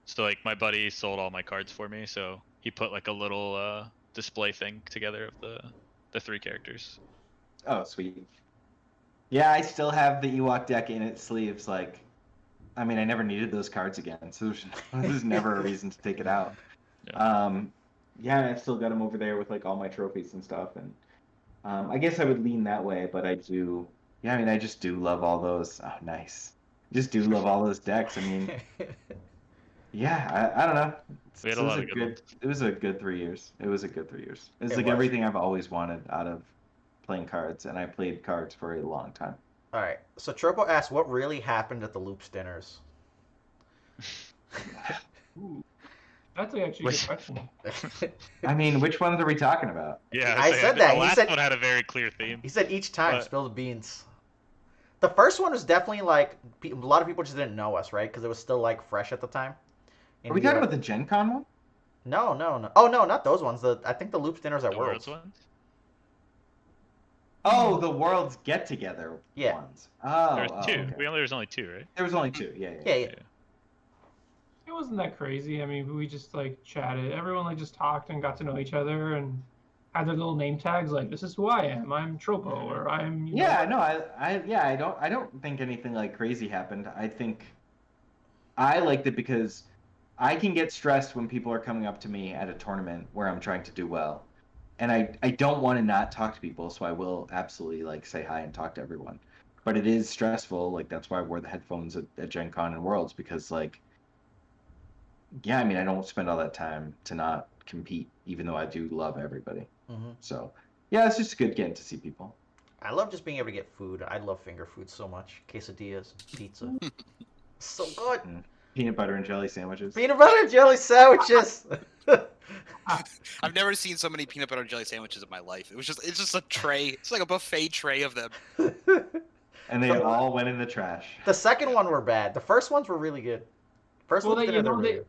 So like my buddy sold all my cards for me, so he put like a little display thing together of the 3 characters. Oh, sweet. Yeah, I still have the Ewok deck in its sleeves. Like, I mean, I never needed those cards again, so there's never a reason to take it out. Yeah. Yeah, I've still got them over there with like all my trophies and stuff, and I guess I would lean that way, but I do. Yeah, I mean, I just do love all those. Oh, nice. Just do love all those decks. I mean, yeah, I don't know. We had a lot of good ones. It was a good 3 years. It was a good 3 years. It was It like was. everything I've always wanted out of playing cards, and I played cards for a long time. All right. So Tropo asked, what really happened at the Loops dinners? Ooh, that's actually a good question. I mean, which ones are we talking about? Yeah, I said that. The He last said- one had a very clear theme. He said each time, But- spill the beans. The first one was definitely like, a lot of people just didn't know us, right? Because it was still like fresh at the time. And Are we talking about the Gen Con one? No. Oh, no, not those ones. I think the Loops dinners at The Worlds. Worlds ones? Oh, the Worlds Get Together Yeah. ones. Oh, There was 2. okay. There was only 2, right? There was only 2. Yeah. Yeah. It wasn't that crazy. I mean, we just like chatted. Everyone like just talked and got to know each other and had their little name tags. Like, this is who I am. I'm Tropo, or I'm. You Yeah, know, no, I don't think anything like crazy happened. I think I liked it because I can get stressed when people are coming up to me at a tournament where I'm trying to do well. And I don't want to not talk to people, so I will absolutely like say hi and talk to everyone. But it is stressful, like that's why I wore the headphones at Gen Con and Worlds, because like yeah, I mean I don't spend all that time to not compete, even though I do love everybody. Mm-hmm. So yeah, it's just good getting to see people. I love just being able to get food. I love finger food so much. Quesadillas, pizza. So good. Peanut butter and jelly sandwiches. Peanut butter and jelly sandwiches. I've never seen so many peanut butter and jelly sandwiches in my life. It's just a tray. It's like a buffet tray of them. And they all went in the trash. The second one were bad. The first ones were really good. First Well, ones they- did you they're know, really they- good.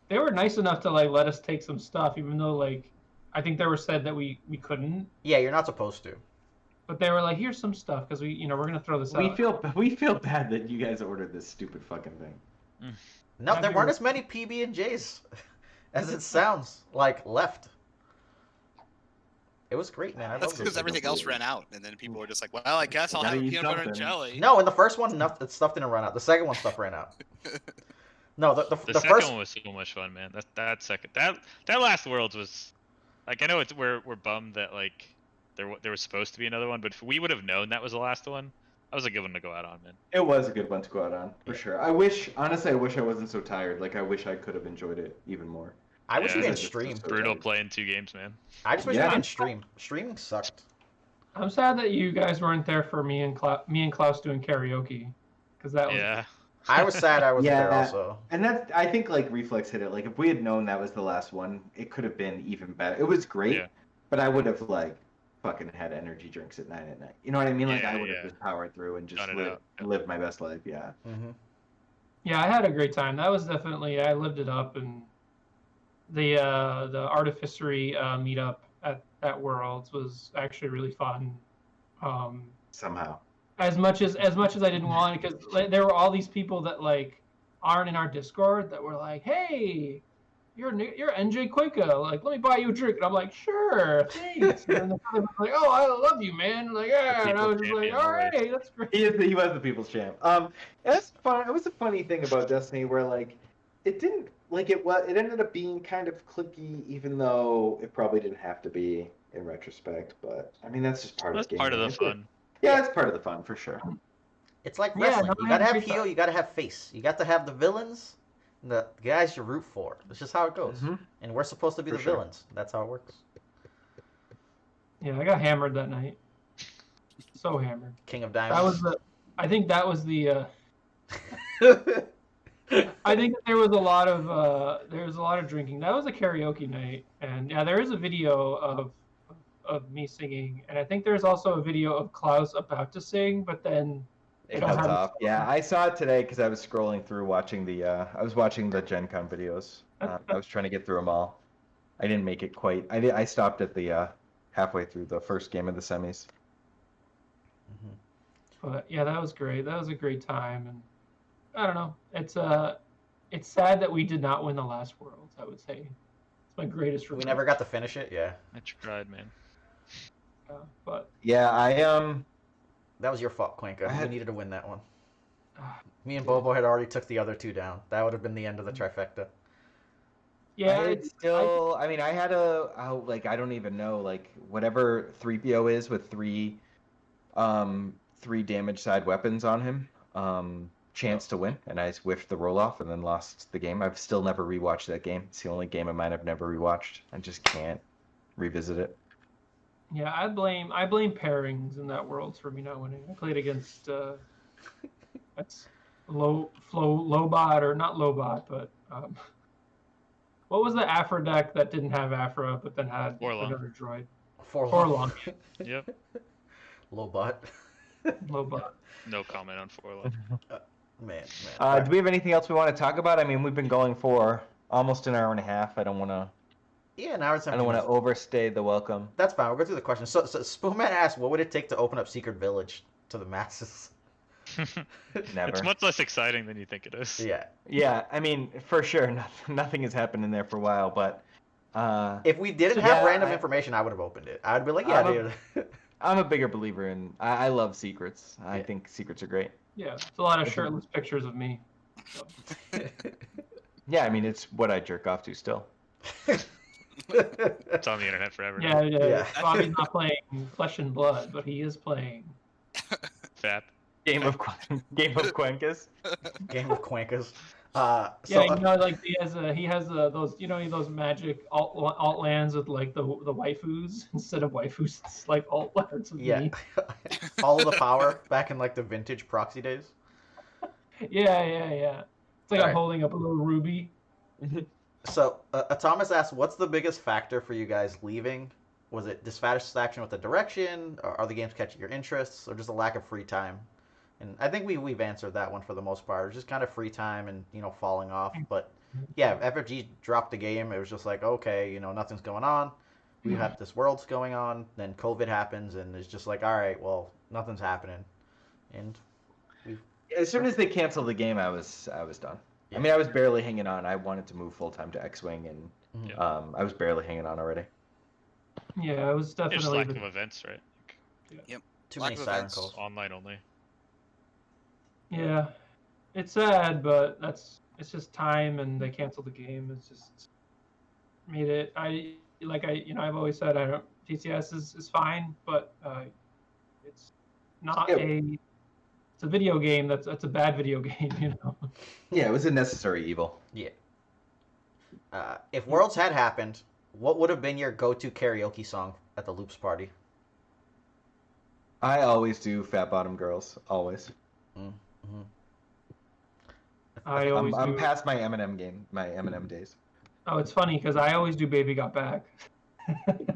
they were nice enough to like let us take some stuff, even though like I think they were said that we couldn't. Yeah, you're not supposed to. But they were like, here's some stuff because we're gonna throw this We out. feel bad that you guys ordered this stupid fucking thing. No, there Happy weren't with- as many PB and J's as it sounds like left. It was great, man. I That's loved because it. everything else ran out, and then people were just like, "Well, I guess I'll Gotta have eat peanut butter and something. jelly." No, in the first one, stuff didn't run out. The second one, stuff ran out. No, the The second first one was so much fun, man. That last Worlds was like, I know we're bummed that like there was supposed to be another one, but if we would have known that was the last one, that was a good one to go out on, man. It was a good one to go out on, for sure. Honestly, I wish I wasn't so tired. Like, I wish I could have enjoyed it even more. I wish Yeah. we didn't Because I just stream. was so Brutal tired. playing 2 games, man. I just wish we Yeah. didn't stream. Streaming sucked. I'm sad that you guys weren't there for me and Klaus doing karaoke, because that was Yeah. I was sad I wasn't there Yeah. also. And I think, like, Reflex hit it. Like, if we had known that was the last one, it could have been even better. It was great, Yeah. but I would have, like, fucking had energy drinks at 9 at night. You know what I mean? Like, Yeah, I would have yeah. just powered through and just Got it out. lived my best life, yeah. Mm-hmm. Yeah, I had a great time. That was definitely I lived it up, and the artificery meetup at Worlds was actually really fun. Somehow. As much as I didn't want it, because there were all these people that like aren't in our Discord that were like, "Hey, you're NJ Quaker. Like, let me buy you a drink." And I'm like, "Sure, thanks." And then the other was like, "Oh, I love you, man." Like, yeah, and I was just like, champion, "All always. right, that's great." He was the people's champ. That's fun. It was a funny thing about Destiny where, like, it didn't, like, it ended up being kind of clicky, even though it probably didn't have to be in retrospect. But I mean, that's just part That's of the game. part of the It's fun. Yeah, it's part of the fun for sure. It's like Yeah, wrestling. no, You I gotta had a have great heel, time. you gotta have face. You got to have the villains and the guys you root for. It's just how it goes. Mhm. And we're supposed to be For the sure. villains. That's how it works. Yeah, I got hammered that night. So hammered. King of That was Diamonds. I think that was the. I think that there was a lot of drinking. That was a karaoke night, and yeah, there is a video of me singing, and I think there's also a video of Klaus about to sing, but then It don't cuts have- off. Yeah, I saw it today because I was scrolling through watching I was watching the Gen Con videos. I was trying to get through them all. I didn't make it quite. I stopped at the halfway through the first game of the semis. But yeah, that was great. That was a great time, and I don't know. It's sad that we did not win the last Worlds. I would say it's my greatest We regret. never got to finish it, yeah. I tried, man. But Yeah, That was your fault, Quenka. I You had- needed to win that one. ah, Me and Bobo had already took the other two down. That would have been the end of the trifecta. yeah, I it's still. I mean, I had like, I don't even know, like, whatever 3PO is with three damage side weapons on him. Chance to win, and I whiffed the roll off and then lost the game. I've still never rewatched that game. It's the only game of mine I've never rewatched. I just can't revisit it. Yeah, I blame pairings in that Worlds for me not winning. I played against that's Lobot, or not Lobot, but what was the Afro deck that didn't have Afro but then had Forlong. another droid? Forlong. Yep. Lobot. Lobot. No comment on Forlong. Man. Do we have anything else we want to talk about? I mean, we've been going for almost an hour and a half. I don't want to. Yeah, now it's I don't want to overstay the welcome. That's fine. We'll go through the questions. So Spoonman asked, what would it take to open up Secret Village to the masses? Never. It's much less exciting than you think it is. Yeah. Yeah, I mean, for sure, nothing has happened in there for a while, but If we didn't have Yeah, random information, I would have opened it. I'd be like, yeah, dude. I'm a bigger believer in. I love secrets. I Yeah. think secrets are great. Yeah, it's a lot of shirtless pictures of me. So. Yeah, I mean, it's what I jerk off to still. It's on the internet forever. Yeah, now. Yeah. Bobby's not playing Flesh and Blood, but he is playing. Fap. Game of Quenkas. Game of Quankas. Yeah, So, you know, like he has those those magic alt lands with like the waifus instead of waifus, it's like alt lands with yeah. me. All of the power back in like the vintage proxy days. Yeah. It's like I'm Alright. holding up a little ruby. So, Thomas asked, what's the biggest factor for you guys leaving? Was it dissatisfaction with the direction? Or are the games catching your interests? Or just a lack of free time? And I think we've answered that one for the most part. It was just kind of free time and, falling off. But, yeah, FFG dropped the game. It was just like, okay, nothing's going on. we have this world's going on, then COVID happens, and it's just like, all right, well, nothing's happening, and As soon as they canceled the game, I was done. Yeah. I mean, I was barely hanging on. I wanted to move full time to X-Wing, and Yeah. I was barely hanging on already. Yeah, it was There's definitely. lack of events, right? too Lack many of siren events. calls. Online only. Yeah, it's sad, but it's just time, and they canceled the game. It's just made it. I've always said I don't. TCS is fine, but it's not Yeah. It's a video game. That's a bad video game. Yeah, it was a necessary evil. Yeah. If Worlds had happened, what would have been your go-to karaoke song at the Loops party? I always do Fat Bottom Girls. Always. Mm-hmm. I'm past my Eminem days. Oh, it's funny because I always do Baby Got Back.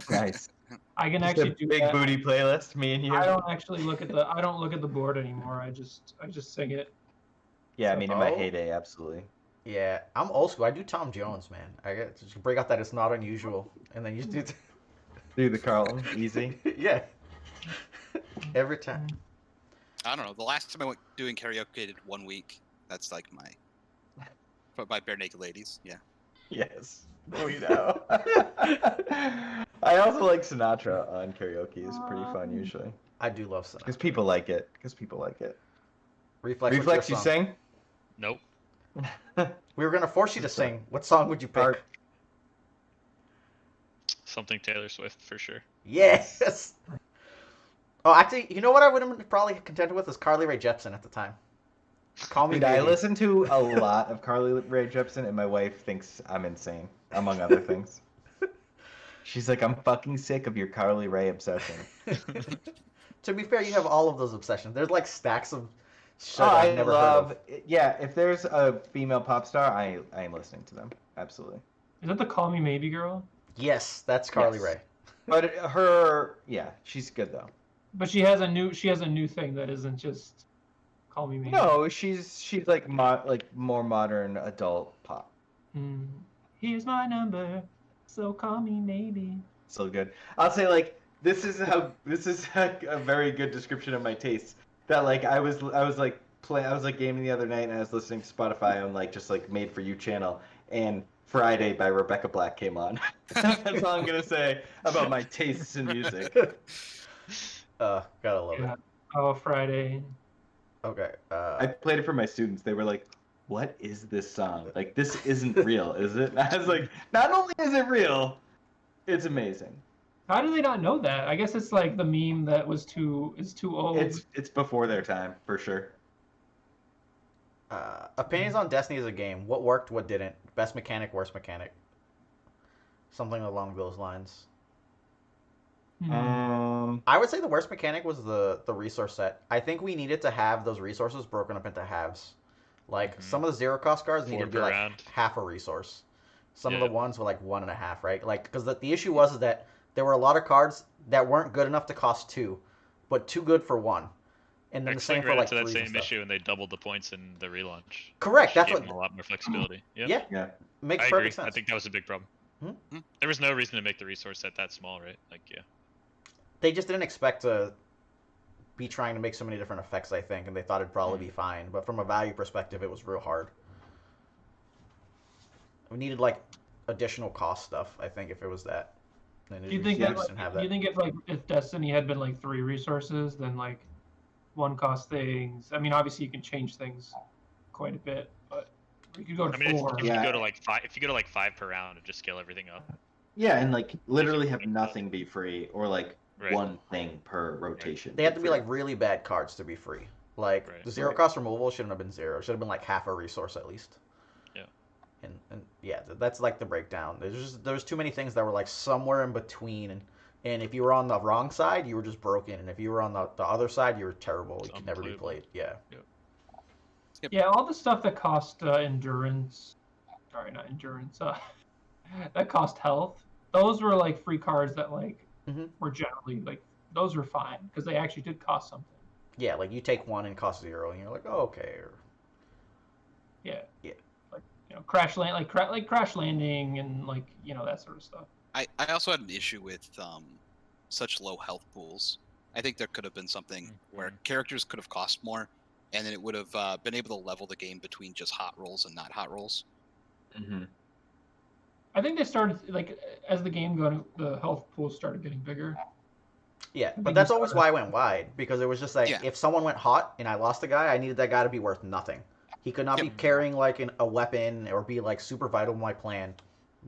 Nice. I can Just actually a do big that. booty playlist, me and you. I don't actually look at the board anymore. I just sing it. Yeah, I mean, in my Oh. heyday, absolutely. Yeah, I'm old school. I do Tom Jones, man. I get to just break out that it's not unusual, and then you just do. Do the Carlton, easy. Yeah. Every time. I don't know. The last time I went doing karaoke, I did 1 week. That's like by Bare Naked Ladies. Yeah. Yes. We know. I also like Sinatra on karaoke. It's pretty fun usually. I do love Sinatra. Because people like it. Reflex, what's Reflex, your you song? sing? Nope. We were gonna force you to sing. What song would you pick? Art. Something Taylor Swift for sure. Yes. Oh, actually, you know what I would have been probably contented with is Carly Rae Jepsen at the time. Call me Dude, I baby. listen to a lot of Carly Rae Jepsen, and my wife thinks I'm insane, among other things. She's like, I'm fucking sick of your Carly Rae obsession. To be fair, you have all of those obsessions. There's like stacks of shit Oh, I've I never love. heard of. Yeah, if there's a female pop star, I am listening to them. Absolutely. Is that the Call Me Maybe girl? Yes, that's Carly Yes. Rae. But her, yeah, she's good though. But she has a new thing that isn't just Call Me Maybe. No, she's like more modern adult pop. Here's my number, so call me maybe. So good. I'll say like this is a very good description of my tastes. That like I was like gaming the other night and I was listening to Spotify on like just like Made for You channel and Friday by Rebecca Black came on. That's all I'm gonna say about my tastes in music. Gotta love Yeah. it. Oh, Friday. Okay. I played it for my students. They were like, "What is this song? Like this isn't real, is it?" And I was like, "Not only is it real, it's amazing." How do they not know that? I guess it's like the meme that is too old. It's before their time for sure. Opinions on Destiny as a game. What worked, what didn't? Best mechanic, worst mechanic. Something along those lines. I would say the worst mechanic was the resource set. I think we needed to have those resources broken up into halves. Like some of the zero cost cards needed to be like half a resource. Some of the ones were like 1.5, right? Like because the issue was is that there were a lot of cards that weren't good enough to cost 2, but too good for 1. And then the same for like to that 3s same and stuff. issue, and they doubled the points in the relaunch. Correct. That's Gave what. them a lot more flexibility. Yep. Yeah. Yeah. Makes I agree. perfect sense. I think that was a big problem. Hmm? There was no reason to make the resource set that small, right? Like, yeah. They just didn't expect to be trying to make so many different effects, I think, and they thought it'd probably be fine. But from a value perspective, it was real hard. We needed like additional cost stuff, I think, if it was that. And Do you think if Destiny had been like 3 resources, then like 1 cost things? I mean, obviously you can change things quite a bit, but you could go to 4. If you go to like 5, if you go to like 5 per round and just scale everything up. Yeah, and like literally have nothing be free or like Right. one thing per rotation. They have to be like really bad cards to be free. Like the zero Right. cost removal shouldn't have been 0. It should have been like half a resource at least. Yeah. And yeah, that's like the breakdown. There's too many things that were like somewhere in between, and if you were on the wrong side, you were just broken, and if you were on the other side, you were terrible. You could never be played. Yeah. Yeah, all the stuff that cost endurance. Sorry, not endurance. That cost health. Those were like free cards that like were generally like those were fine because they actually did cost something. Yeah, like you take 1 and cost 0, and you're like, oh, okay. Or... Yeah. Yeah. Like crash landing and like that sort of stuff. I also had an issue with such low health pools. I think there could have been something where characters could have cost more, and then it would have been able to level the game between just hot rolls and not hot rolls. Mm-hmm. I think they started like as the game got the health pools started getting bigger. Yeah, think but you that's saw always that. why I went wide, because it was just like Yeah. if someone went hot and I lost a guy, I needed that guy to be worth nothing. He could not Yep. be carrying like a weapon or be like super vital to my plan.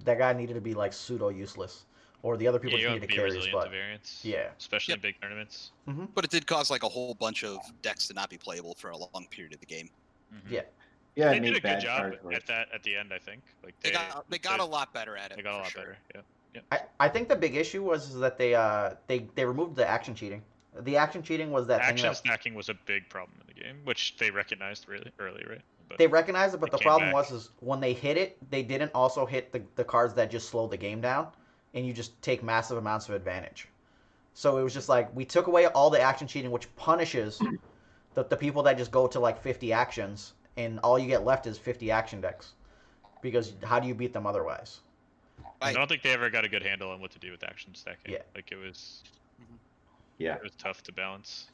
That guy needed to be like pseudo useless, or the other people Yeah, you just have needed to to be carry his resilient to butt. variance. Yeah. Especially Yep. in big tournaments. But it did cause like a whole bunch of decks to not be playable for a long period of the game. Yeah. Yeah, They it did a made good bad job cards work. at that at the end. I think like They got a lot better at it. They got a for lot sure. better. Yeah. I think the big issue was is that they removed the action cheating. The action cheating was that Action thing that stacking was a big problem in the game, which they recognized really early, right? But they recognized it, but it the came problem back. was is when they hit it, they didn't also hit the cards that just slow the game down, and you just take massive amounts of advantage. So it was just like we took away all the action cheating, which punishes the people that just go to like 50 actions, and all you get left is 50 action decks. Because how do you beat them otherwise? I don't think they ever got a good handle on what to do with action stacking. Yeah. Like it was tough to balance.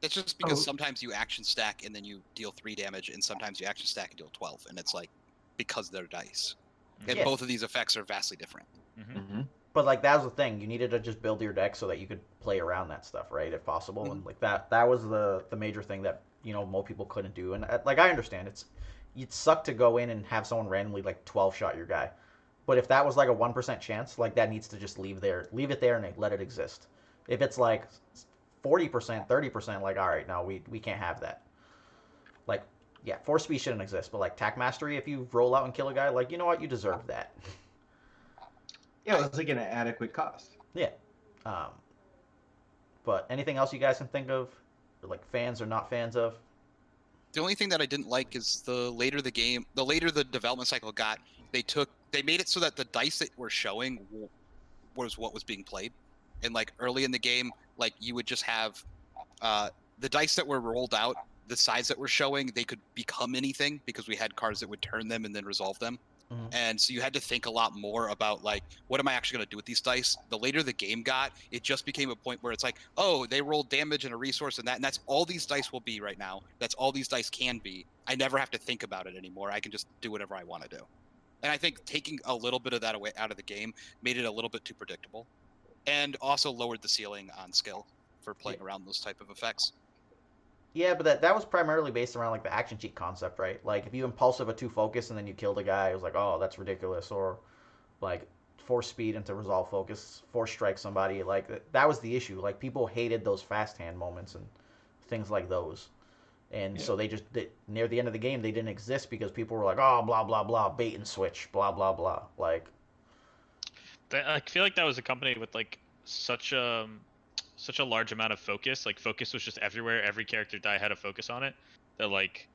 It's just because sometimes you action stack and then you deal 3 damage, and sometimes you action stack and deal 12, and it's like because they're dice. And Yeah. both of these effects are vastly different. Mm-hmm. But like that was the thing, you needed to just build your deck so that you could play around that stuff, right, if possible. And like that was the major thing that most people couldn't do. And like I understand you'd suck to go in and have someone randomly like 12 shot your guy. But if that was like a 1% chance, like that needs to just leave it there and let it exist. If it's like 40%, 30%, like all right, no, we can't have that. Like yeah, force speed shouldn't exist, but like tack mastery, if you roll out and kill a guy, like you know what, you deserve that. Yeah, it's like an adequate cost. Yeah. But anything else you guys can think of, or like fans or not fans of? The only thing that I didn't like is the later the development cycle got, they made it so that the dice that were showing was what was being played. And like early in the game, like you would just have the dice that were rolled out, the sides that were showing, they could become anything because we had cards that would turn them and then resolve them. Mhm. And so you had to think a lot more about like, what am I actually going to do with these dice? The later the game got, it just became a point where it's like, oh, they rolled damage and a resource and that's all these dice will be right now. That's all these dice can be. I never have to think about it anymore. I can just do whatever I want to do. And I think taking a little bit of that away out of the game made it a little bit too predictable, and also lowered the ceiling on skill for playing around those type of effects. Yeah, but that was primarily based around like the action cheat concept, right? Like if you impulsive a 2 focus and then you killed a guy, it was like, oh, that's ridiculous. Or like force speed into resolve focus, force strike somebody. Like that was the issue. Like people hated those fast hand moments and things like those. And so near the end of the game, they didn't exist because people were like, oh, blah, blah, blah, bait and switch, blah, blah, blah. Like, I feel like that was a company with like such a large amount of focus. Like focus was just everywhere. Every character die had a focus on it. That like,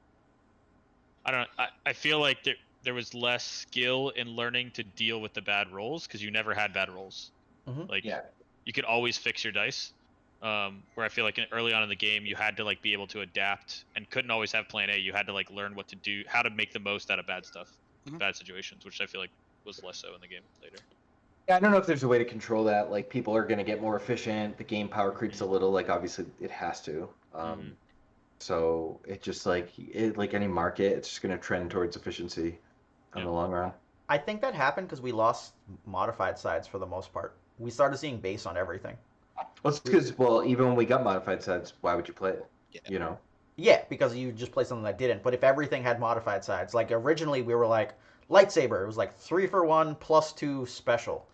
I don't know. I feel like there was less skill in learning to deal with the bad rolls because you never had bad rolls. Like you could always fix your dice. Where I feel like early on in the game you had to like be able to adapt and couldn't always have plan A. You had to like learn what to do, how to make the most out of bad stuff, bad situations, which I feel like was less so in the game later. Yeah, I don't know if there's a way to control that. Like people are going to get more efficient. The game power creeps a little. Like obviously it has to. So it just like any market, it's just going to trend towards efficiency in the long run. I think that happened because we lost modified sides for the most part. We started seeing base on everything. Well, it's because even when we got modified sides, why would you play it? Yeah. You know. Yeah, because you just play something that didn't. But if everything had modified sides, like originally we were like lightsaber, it was like 3-for-1 +2 special.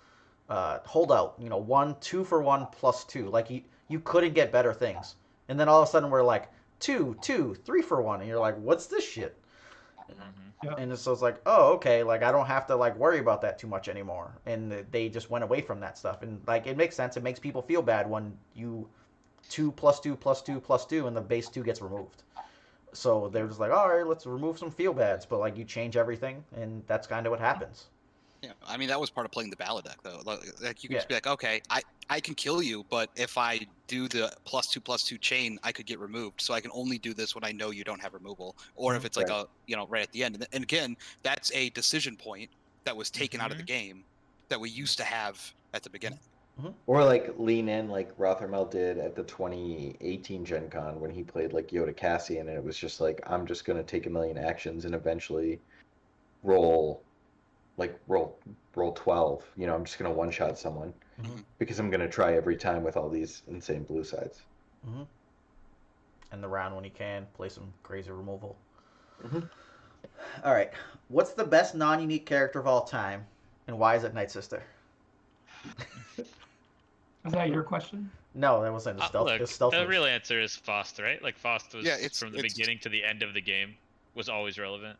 Holdout, 1 2-for-1 +2. Like you couldn't get better things. And then all of a sudden we're like 2 3-for-1, and you're like, what's this shit? Yeah. And so it's like, oh, okay, like I don't have to like worry about that too much anymore. And they just went away from that stuff. And like it makes sense. It makes people feel bad when you 2 +2 +2 +2 and the base 2 gets removed. So they're just like, all right, let's remove some feel bads. But like you change everything, and that's kind of what happens. Yeah, I mean that was part of playing the ballad deck though. Like you can just be like, okay, I can kill you, but if I do the +2 +2 chain, I could get removed. So I can only do this when I know you don't have removal, or if it's like right at the end. And again, that's a decision point that was taken out of the game that we used to have at the beginning. Or like lean in like Rothermel did at the 2018 Gen Con when he played like Yoda Cassian, and it was just like, I'm just gonna take a million actions and eventually roll 12. You know, I'm just gonna one shot someone because I'm gonna try every time with all these insane blue sides. And the round when he can play some crazy removal. Mm-hmm. All right, what's the best non-unique character of all time, and why is it Night Sister? Is that your question? No, that wasn't the stealth. Look, the stealth the was- real answer is Faust, right? Like Faust was from the it's- beginning to the end of the game was always relevant.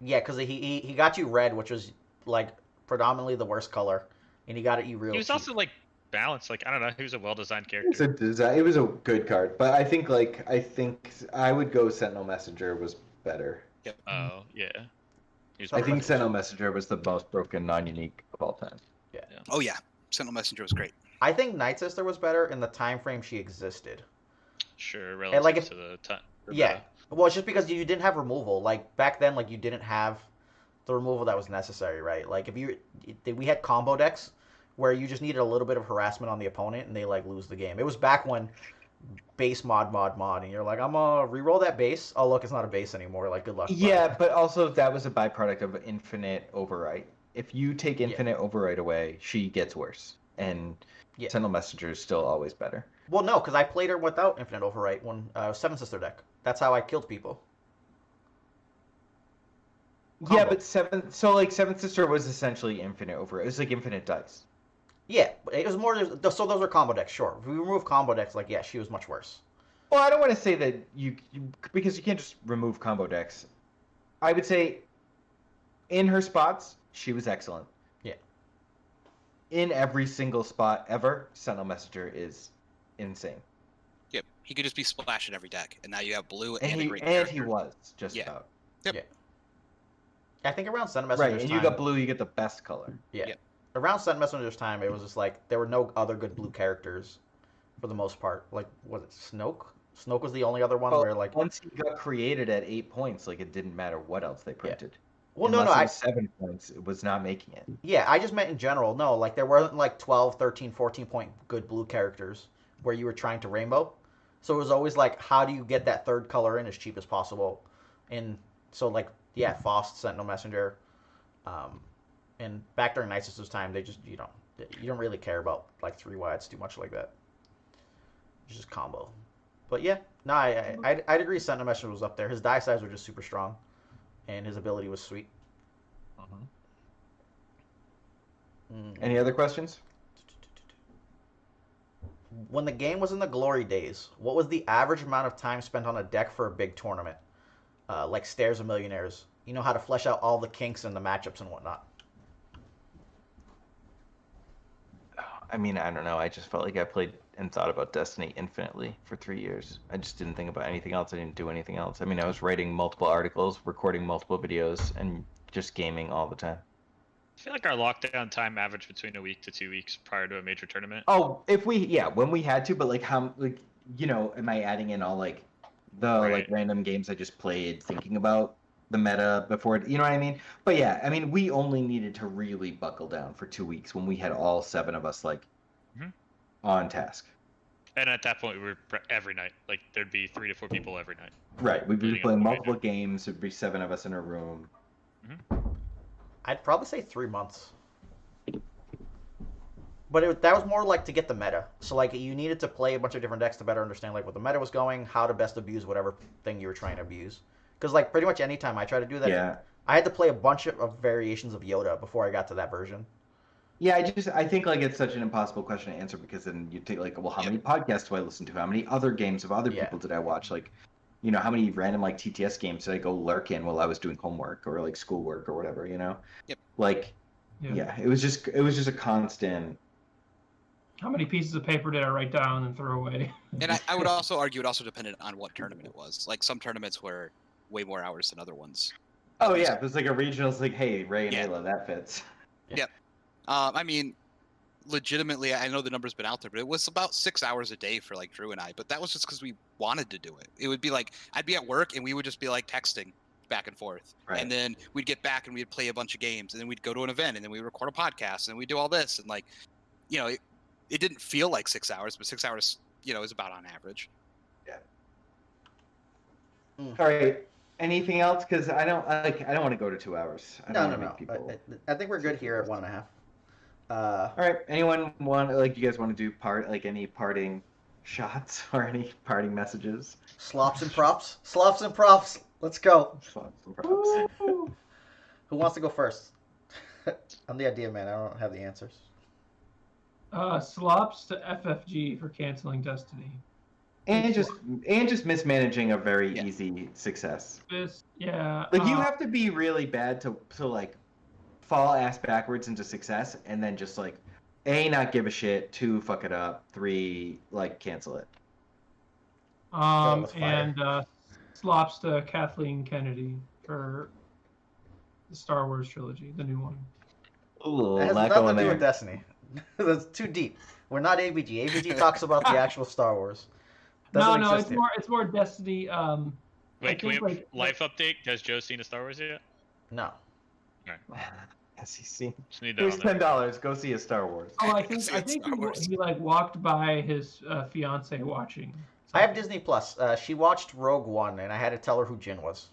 Yeah, because he got you red, which was like predominantly the worst color, and he got you real. He was cheap. also like balanced. Like I don't know, he was a well-designed character. It was a good card, but I think I would go Sentinel Messenger was better. Oh yeah. He was I think perfect. Sentinel Messenger was the most broken non-unique of all time. Yeah. Oh yeah, Sentinel Messenger was great. I think Night Sister was better in the time frame she existed. Sure, relative like if- to the time. Yeah. Well, it's just because you didn't have removal. Like back then, like you didn't have the removal that was necessary, right? Like we had combo decks where you just needed a little bit of harassment on the opponent and they like lose the game. It was back when base mod, and you're like, I'm gonna re-roll that base. Oh look, it's not a base anymore. Like good luck. Yeah, but also that was a byproduct of infinite overwrite. If you take infinite overwrite away, she gets worse, and Sentinel Messenger is still always better. Well, no, because I played her without infinite overwrite when Seven Sister deck. That's how I killed people. Yeah, Combo. but Seventh Sister was essentially infinite overwrite. It was like infinite dice. Yeah, but it was more. So those are combo decks, sure. If we remove combo decks, like yeah, she was much worse. Well, I don't want to say that you because you can't just remove combo decks. I would say in her spots, she was excellent. Yeah. In every single spot ever, Sentinel Messenger is insane. Yep, he could just be splashing every deck, and now you have blue And and a he great and character. he was just Yeah. about. Yep. Yeah. I think around Sun Right, Messenger's and time. you got blue, you get the best color. Yeah. Yep. Around Sun Messenger's time, it was just like there were no other good blue characters, for the most part. Like was it Snoke? Snoke was the only other one Well, where like. once he got created at 8 points, like it didn't matter what else they printed. Well, Unless no, it was 7 points, it was not making it. Yeah, I just meant in general. No, like there weren't like 12, 13, 14 point good blue characters where you were trying to rainbow. So it was always like, how do you get that third color in as cheap as possible? And so like, yeah, Faust, Sentinel Messenger, and back during Night Sister's time, they just you don't really care about like 3 wides too much like that. It's just combo. But yeah, no, I'd agree. Sentinel Messenger was up there. His die size were just super strong, and his ability was sweet. Any other questions? When the game was in the glory days, what was the average amount of time spent on a deck for a big tournament? Like Stairs of Millionaires. You know how to flesh out all the kinks and the matchups and whatnot. I mean, I don't know. I just felt like I played and thought about Destiny infinitely for 3 years. I just didn't think about anything else. I didn't do anything else. I mean, I was writing multiple articles, recording multiple videos, and just gaming all the time. I feel like our lockdown time averaged between a week to 2 weeks prior to a major tournament. Oh, when we had to, but like how, like, you know, am I adding in all like the like random games I just played thinking about the meta before, you know what I mean? But yeah, I mean, we only needed to really buckle down for 2 weeks when we had all 7 of us like on task. And at that point, we were every night. Like there'd be 3 to 4 people every night. Right, we'd be Leading up playing to multiple major. games. There'd be 7 of us in a room. I'd probably say 3 months. But that was more like to get the meta. So like you needed to play a bunch of different decks to better understand like what the meta was going, how to best abuse whatever thing you were trying to abuse. Because like pretty much any time I try to do that, Yeah. I had to play a bunch of variations of Yoda before I got to that version. Yeah, I think like it's such an impossible question to answer because then you take like, well, how many podcasts do I listen to? How many other games of other people did I watch? Like, you know, how many random like TTS games did I go lurk in while I was doing homework or like schoolwork or whatever, you know? Yep. Like, yeah, it was just a constant. How many pieces of paper did I write down and throw away? And I would also argue it also depended on what tournament it was. Like some tournaments were way more hours than other ones. Oh yeah, if it's like a regional, it's like, hey, Ray and Ayla, that fits. Yep. I mean, legitimately, I know the number's been out there, but it was about 6 hours a day for like Drew and I. But that was just because we wanted to do it. It would be like I'd be at work and we would just be like texting back and forth. Right. And then we'd get back and we'd play a bunch of games, and then we'd go to an event, and then we'd record a podcast, and we'd do all this, and like, it didn't feel like 6 hours, but 6 hours, is about on average. Yeah. All right. Anything else? Because I don't want to go to 2 hours. I don't No. make people... I think we're good here at 1.5. All right. Anyone you guys want to do any parting shots or any parting messages? Slops and props. Slops and props. Let's go. Slops and props. Who wants to go first? I'm the idea man. I don't have the answers. Slops to FFG for canceling Destiny. And just mismanaging a very easy success. Yeah. Like you have to be really bad to like fall ass backwards into success, and then just like A, not give a shit, 2, fuck it up, 3, like cancel it. And slops to Kathleen Kennedy for the Star Wars trilogy, the new one. Ooh, It has not nothing going to do there. with Destiny. That's too deep. We're not ABG. ABG talks about the actual Star Wars. Doesn't No, exist it's more Destiny. Wait, can we have like, life update? Has Joe seen a Star Wars yet? No. Has he seen? Just need that Here's on there. $10. Go see a Star Wars. Oh, I think Star Wars. he like walked by his fiance watching. I have Disney Plus. She watched Rogue One, and I had to tell her who Jin was.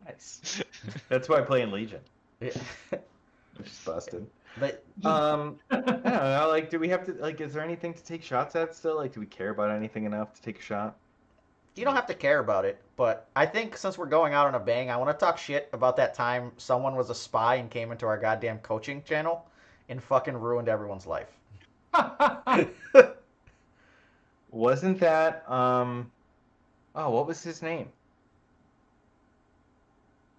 Nice. That's why I play in Legion. Yeah. Which is busted. But I don't know. Like, do we have to? Like, is there anything to take shots at still? Like, do we care about anything enough to take a shot? you don't have to care about it. But I think since we're going out on a bang, I want to talk shit about that time someone was a spy and came into our goddamn coaching channel and fucking ruined everyone's life. Wasn't that what was his name?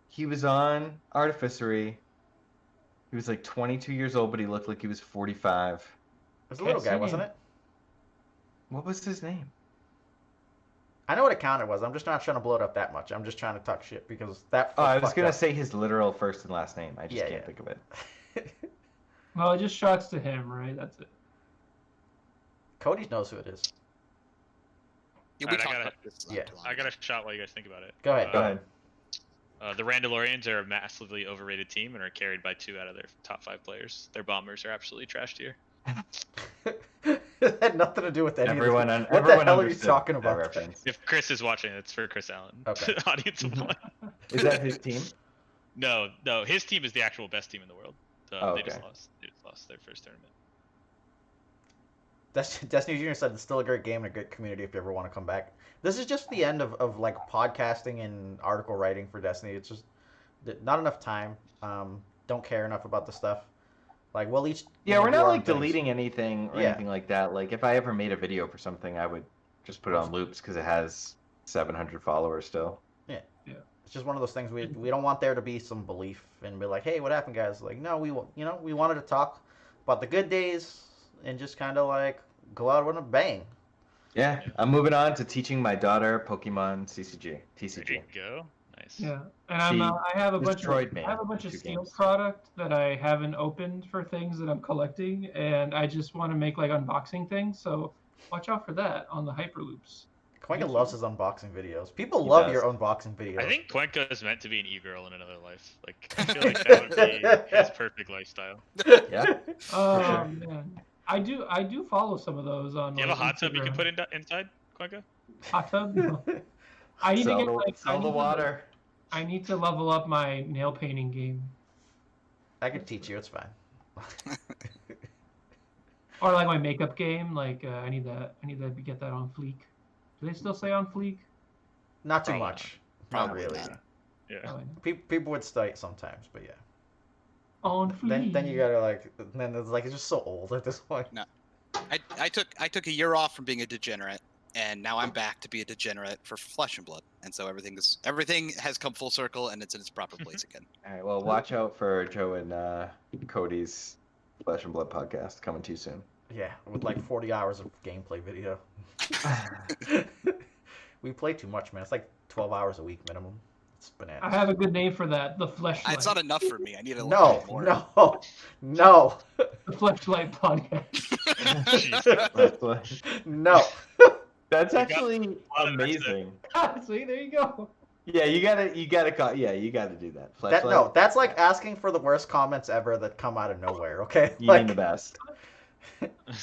He was on Artificery. He was like 22 years old, but he looked like he was 45. It was a little guy, wasn't it? What was his name? I know what account it was. I'm just not trying to blow it up that much. I'm just trying to talk shit because that. Oh, I was fucked gonna up. say his literal first and last name. I just Yeah, can't yeah. think of it. Well, just shots to him, right? That's it. Cody knows who it is. Yeah, Alright, we I talked gotta- about this. yeah. too long I got ago. a shot while you guys think about it. Go ahead. Go ahead. The Randalorians are a massively overrated team and are carried by 2 out of their top 5 players. Their bombers are absolutely trash tier. It had nothing to do with any Everyone, of this. un- What everyone the hell are you understood talking that about? reference. If Chris is watching, it's for Chris Allen. Okay. Audience of 1. Is that his team? No, his team is the actual best team in the world. Oh, They just okay. lost. They just lost their first tournament. Destiny Junior said it's still a great game and a good community if you ever want to come back. This is just the end of like podcasting and article writing for Destiny. It's just not enough time. Don't care enough about the stuff. Like we'll each Yeah, we're do not our like own things. deleting anything or Yeah. anything like that. Like if I ever made a video for something, I would just put it on loops because it has 700 followers still. It's just one of those things we don't want there to be some belief and be like, hey, what happened, guys? Like, no, we wanted to talk about the good days and just kind of like go out with a bang. Yeah, I'm moving on to teaching my daughter Pokemon There TCG. you go. Nice. Yeah, and I have a bunch destroyed me I have a bunch of in 2 sealed games. product that I haven't opened for things that I'm collecting, and I just want to make like unboxing things. So watch out for that on the Hyperloops. Cuenca loves his unboxing videos. People He love does. your unboxing videos. I think Cuenca is meant to be an e-girl in another life. Like, I feel like that would be his perfect lifestyle. Yeah. Oh sure. man, I do follow some of those on. Do you have a like, hot tub you can Instagram. put inside, Cuenca? Hot tub? No. I need to get like sell the water. I need to level up my nail painting game, I could teach you. It's fine. or like my makeup game. Like I need to get that on fleek. Do they still say on fleek? Not too Probably much. Not Probably really. not. Yeah. Probably not. People would study it sometimes, but yeah. On fleek. Then you gotta like. Then it's like it's just so old at this point. I took a year off from being a degenerate, and now I'm back to be a degenerate for Flesh and Blood, and so everything has come full circle, and it's in its proper place again. All right. Well, watch out for Joe and Cody's Flesh and Blood podcast coming to you soon. Yeah, with like 40 hours of gameplay video. We play too much, man. It's like 12 hours a week minimum. It's bananas. I have a good name for that. The Fleshlight. It's not enough for me. I need a little No, bit more. no. The Fleshlight podcast. Jeez. That's what- No. That's got actually a lot of amazing. See, there you go. Yeah, you gotta do that. Fleshlight. No, that's like asking for the worst comments ever that come out of nowhere. Okay, You mean the best.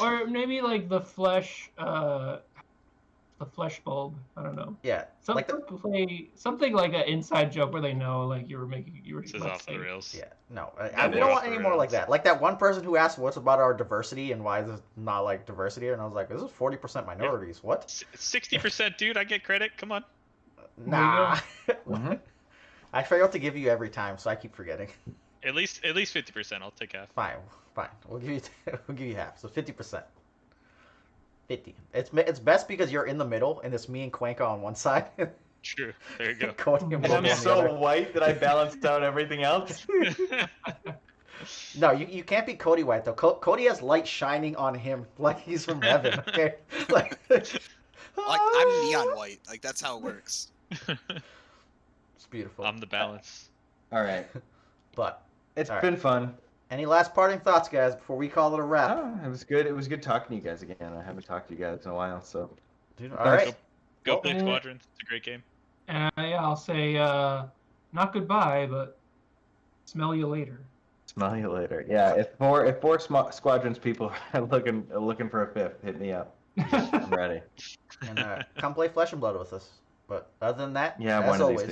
Or maybe like the flesh bulb. I don't know. Yeah, Something like an inside joke where they know like you were This is off the rails. yeah. No, Yeah, we don't want off the any more like rails. that. Like that one person who asked what's about our diversity and why there's not like diversity, and I was like, this is 40% minorities. What? 60%, dude. I get credit. Come on. Nah. Mhm. I failed to give you every time, so I keep forgetting. At least 50%. I'll take half. Fine. We'll give you half. So 50%. 50. It's best because you're in the middle, and it's me and Cuenca on one side. True. There you go. Cody and And Logan I'm on the so other. white that I balanced out everything else. No, you can't be Cody White though. Cody has light shining on him like he's from heaven. Okay, like I'm neon white. Like that's how it works. It's beautiful. I'm the balance. All right, But it's All right. been fun. any last parting thoughts, guys, before we call it a wrap? Oh, it was good. It was good talking to you guys again. I haven't talked to you guys in a while, so Dude, all right. Go Well, play Squadrons. It's a great game. Yeah, I'll say not goodbye, but smell you later. smell you later. Yeah, if four squadrons people are looking for a fifth, hit me up. I'm ready. And come play Flesh and Blood with us. But other than that, Yeah, as one of always, these